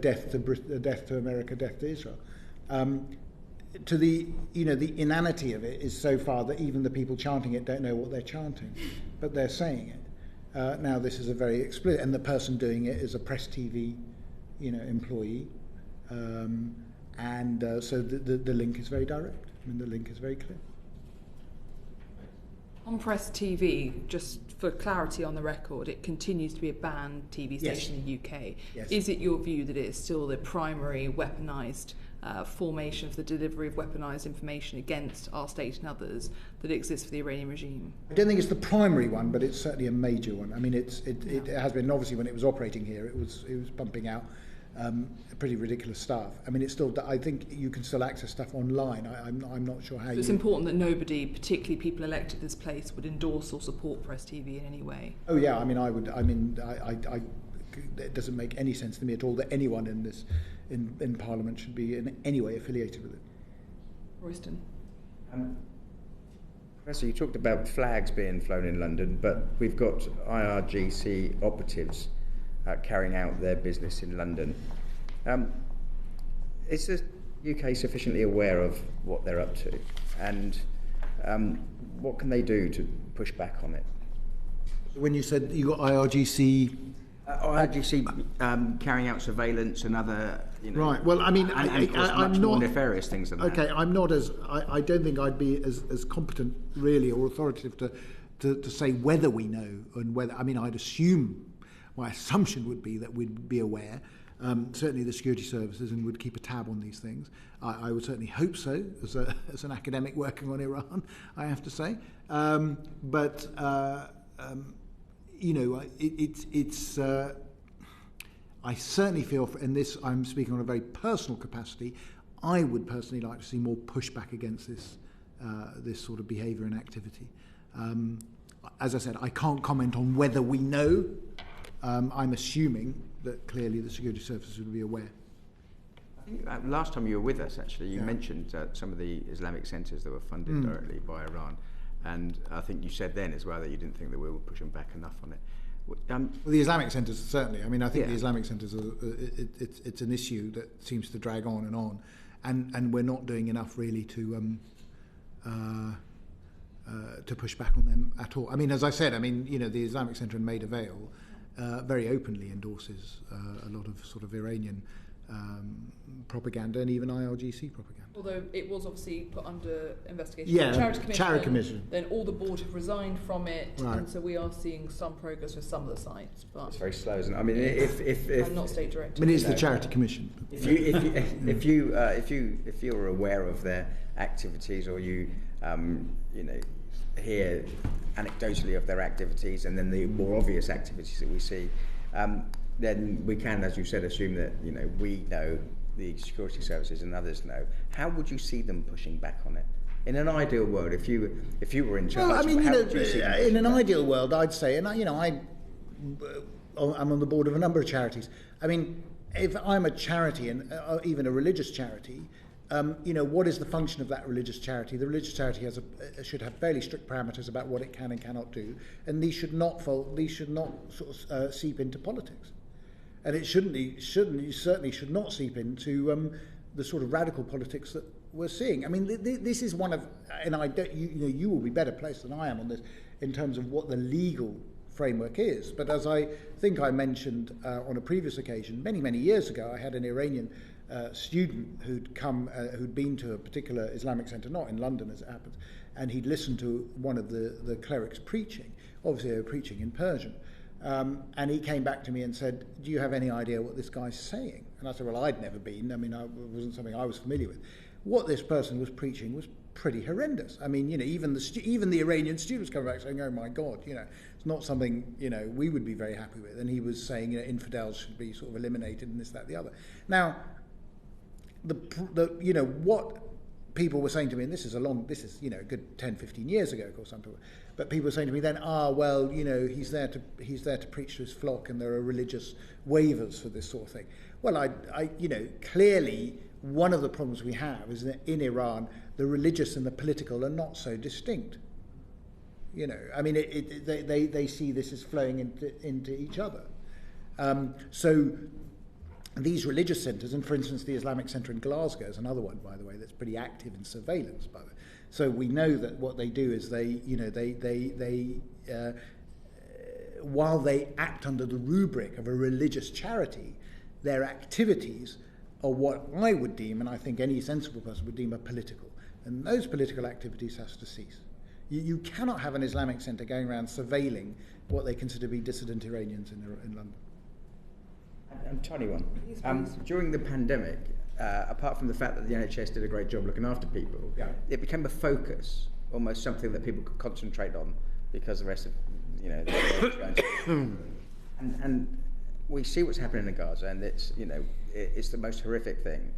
death to America, death to Israel. To the inanity of it is so far that even the people chanting it don't know what they're chanting, but they're saying it. Now, this is a very explicit, and the person doing it is a Press TV, employee, and so the link is very direct. I mean, the link is very clear. On Press TV, just for clarity on the record, it continues to be a banned TV station in the UK. Yes. Is it your view that it is still the primary weaponised formation for the delivery of weaponised information against our state and others that exists for the Iranian regime? I don't think it's the primary one, but it's certainly a major one. I mean, it has been, obviously, when it was operating here, it was pumping out pretty ridiculous stuff. I mean, it's still. I think you can still access stuff online. I'm not sure how. So it's important that nobody, particularly people elected this place, would endorse or support Press TV in any way. Oh yeah, I mean, I would. I mean, it doesn't make any sense to me at all that anyone in Parliament should be in any way affiliated with it. Royston. Professor, you talked about flags being flown in London, but we've got IRGC operatives carrying out their business in London. Is the UK sufficiently aware of what they're up to, and what can they do to push back on it? When you said you got IRGC... IRGC carrying out surveillance and other... right, well, I mean... and of course, much more nefarious things than that. Okay, I'm not as... I don't think I'd be as competent, really, or authoritative to say whether we know and whether... I mean, I'd assume... My assumption would be that we'd be aware, certainly the security services, and would keep a tab on these things. I would certainly hope so, as an academic working on Iran, I have to say. It's I certainly feel, and this I'm speaking on a very personal capacity, I would personally like to see more pushback against this sort of behaviour and activity. As I said, I can't comment on whether we know. I'm assuming that clearly the security services would be aware. I think last time you were with us, actually, you mentioned some of the Islamic centres that were funded directly by Iran, and I think you said then as well that you didn't think that we were pushing back enough on it. Well, the Islamic centres, certainly. I mean, I think the Islamic centres, it's an issue that seems to drag on, and we're not doing enough really to push back on them at all. I mean, as I said, the Islamic Centre in Maida Vale very openly endorses a lot of sort of Iranian propaganda and even IRGC propaganda. Although it was obviously put under investigation by the Charity Commission. Then all the board have resigned from it, and so we are seeing some progress with some of the sites. But it's very slow, isn't it? I mean, if I'm not state director. I mean, it's the Charity Commission. If you're aware of their activities, or you hear anecdotally of their activities, and then the more obvious activities that we see, then we can, as you said, assume that we know, the security services and others know. How would you see them pushing back on it? In an ideal world, if you were in charge, well, I mean, how would you see them in an back? ideal world, I'd say, and I'm on the board of a number of charities. I mean, if I'm a charity, and even a religious charity, what is the function of that religious charity? The religious charity should have fairly strict parameters about what it can and cannot do, and these should not sort of seep into politics, and it certainly should not seep into the sort of radical politics that we're seeing. I mean, this is one of, and I don't, you will be better placed than I am on this in terms of what the legal framework is. But as I think I mentioned on a previous occasion, many years ago, I had an Iranian student who'd been to a particular Islamic centre, not in London as it happens, and he'd listened to one of the clerics preaching. Obviously they were preaching in Persian, and he came back to me and said, "Do you have any idea what this guy's saying?" And I said, "Well, I'd never been. I mean, it wasn't something I was familiar with." What this person was preaching was pretty horrendous. I mean, even the Iranian students come back saying, "Oh my God, it's not something we would be very happy with." And he was saying, infidels should be sort of eliminated and this, that, the other. Now, what people were saying to me, and this is a good 10, 15 years ago, of course, but people were saying to me then, he's there to preach to his flock, and there are religious waivers for this sort of thing. Well, I clearly one of the problems we have is that in Iran, the religious and the political are not so distinct. I mean, they see this as flowing into each other. So these religious centres, and for instance, the Islamic Centre in Glasgow is another one, by the way, that's pretty active in surveillance. By the way, so we know that what they do is while they act under the rubric of a religious charity, their activities are what I would deem, and I think any sensible person would deem, are political, and those political activities has to cease. You cannot have an Islamic centre going around surveilling what they consider to be dissident Iranians in London. And tiny one. During the pandemic, apart from the fact that the NHS did a great job looking after people, it became a focus, almost something that people could concentrate on, because the rest of the world's going to. And we see what's happening in Gaza, and it's the most horrific thing.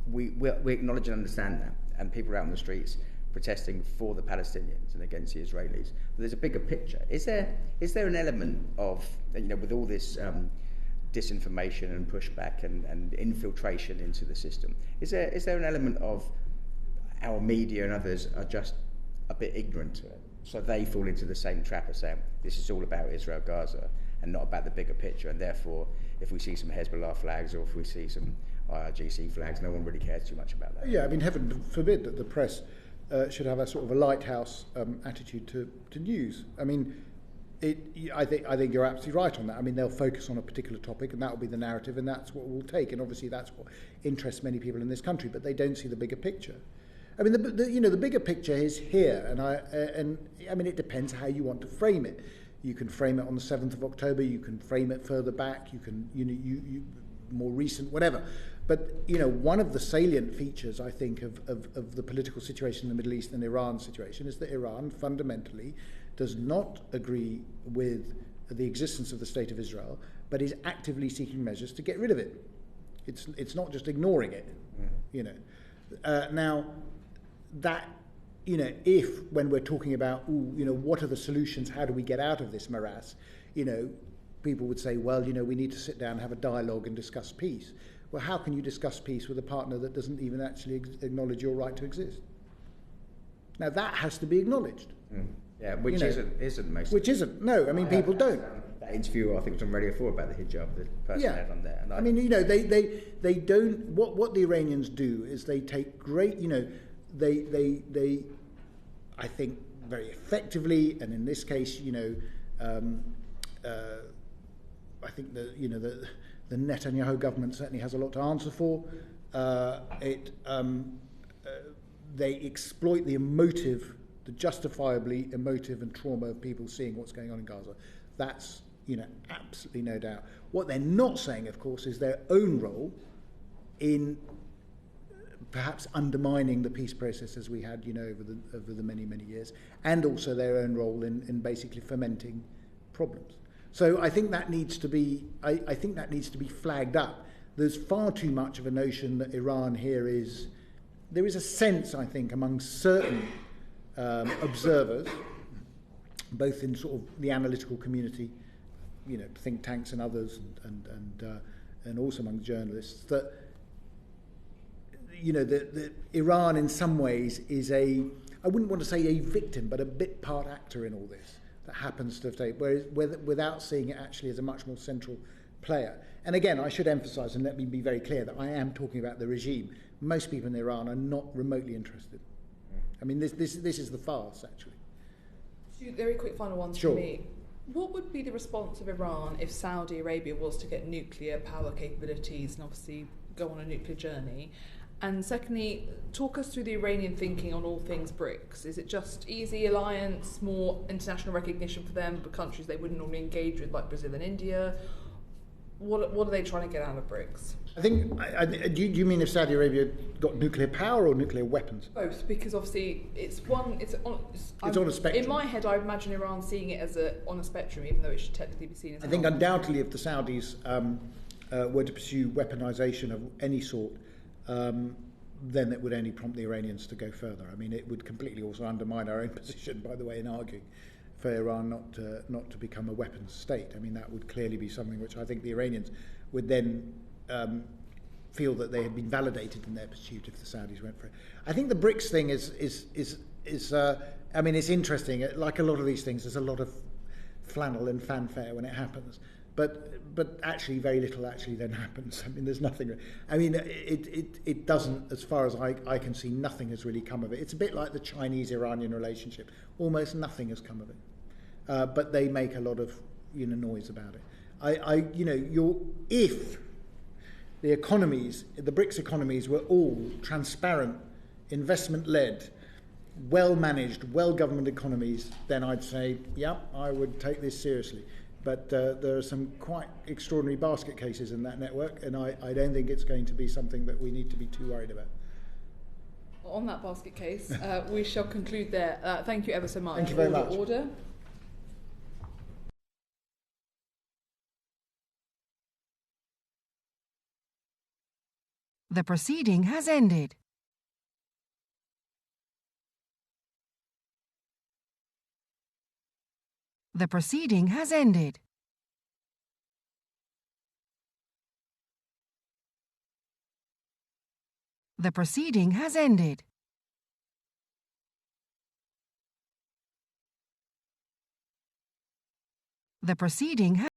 We acknowledge and understand that, and people are out on the streets protesting for the Palestinians and against the Israelis. But there's a bigger picture. Is there an element of, with all this disinformation and pushback and infiltration into the system, is there an element of our media and others are just a bit ignorant to it, so they fall into the same trap of saying this is all about Israel, Gaza, and not about the bigger picture, and therefore if we see some Hezbollah flags or if we see some IRGC flags, no one really cares too much about that? Yeah, I mean, heaven forbid that the press should have a sort of a lighthouse attitude to news. I mean, I think you're absolutely right on that. I mean, they'll focus on a particular topic, and that will be the narrative, and that's what we'll take. And obviously, that's what interests many people in this country. But they don't see the bigger picture. I mean, the bigger picture is here, and I mean, it depends how you want to frame it. You can frame it on the 7th of October. You can frame it further back. You can, you more recent, whatever. But one of the salient features, I think, of the political situation in the Middle East and Iran situation is that Iran fundamentally does not agree with the existence of the State of Israel, but is actively seeking measures to get rid of it. It's not just ignoring it, Now, that if when we're talking about what are the solutions, how do we get out of this morass, people would say, well, we need to sit down and have a dialogue and discuss peace. Well, how can you discuss peace with a partner that doesn't even actually acknowledge your right to exist? Now, that has to be acknowleded. Yeah, which isn't most. Which isn't. No, I mean, people don't. That interview, I think, was on Radio 4 about the hijab, the person had on there. And I mean, they don't. What the Iranians do is they take great, they I think very effectively, and in this case, I think the Netanyahu government certainly has a lot to answer for. They exploit the justifiably emotive and trauma of people seeing what's going on in Gaza. That's, absolutely no doubt. What they're not saying, of course, is their own role in perhaps undermining the peace process as we had, over the many, many years, and also their own role in basically fomenting problems. So I think that needs to be, I think that needs to be flagged up. There's far too much of a notion that Iran here there is a sense, I think, among certain observers, both in sort of the analytical community, think tanks and others, and also among journalists, that that Iran in some ways is I wouldn't want to say a victim, but a bit part actor in all this that happens to take, without seeing it actually as a much more central player. And again, I should emphasise, and let me be very clear, that I am talking about the regime. Most people in Iran are not remotely interested. I mean, this is the farce, actually. Two very quick final ones Sure. for me. What would be the response of Iran if Saudi Arabia was to get nuclear power capabilities and obviously go on a nuclear journey? And secondly, talk us through the Iranian thinking on all things BRICS. Is it just easy alliance, more international recognition for them, but countries they wouldn't normally engage with, like Brazil and India? What are they trying to get out of BRICS? I think, do you mean if Saudi Arabia got nuclear power or nuclear weapons? Both, because obviously it's on a spectrum. In my head, I imagine Iran seeing it as on a spectrum, even though it should technically be seen as. I think undoubtedly, if the Saudis were to pursue weaponisation of any sort, then it would only prompt the Iranians to go further. I mean, it would completely also undermine our own position, by the way, in arguing for Iran not to become a weapons state. I mean, that would clearly be something which I think the Iranians would then feel that they had been validated in their pursuit if the Saudis went for it. I think the BRICS thing is I mean, it's interesting. Like a lot of these things, there's a lot of flannel and fanfare when it happens, but actually very little actually then happens. I mean, there's nothing. I mean, it doesn't, as far as I can see, nothing has really come of it. It's a bit like the Chinese-Iranian relationship. Almost nothing has come of it, but they make a lot of noise about it. If the economies, the BRICS economies, were all transparent, investment-led, well-managed, well-governed economies, then I'd say, yeah, I would take this seriously. But there are some quite extraordinary basket cases in that network, and I don't think it's going to be something that we need to be too worried about. On that basket case, we shall conclude there. Thank you ever so much. Thank you very much. Order. The proceeding has ended. The proceeding has ended. The proceeding has ended. The proceeding has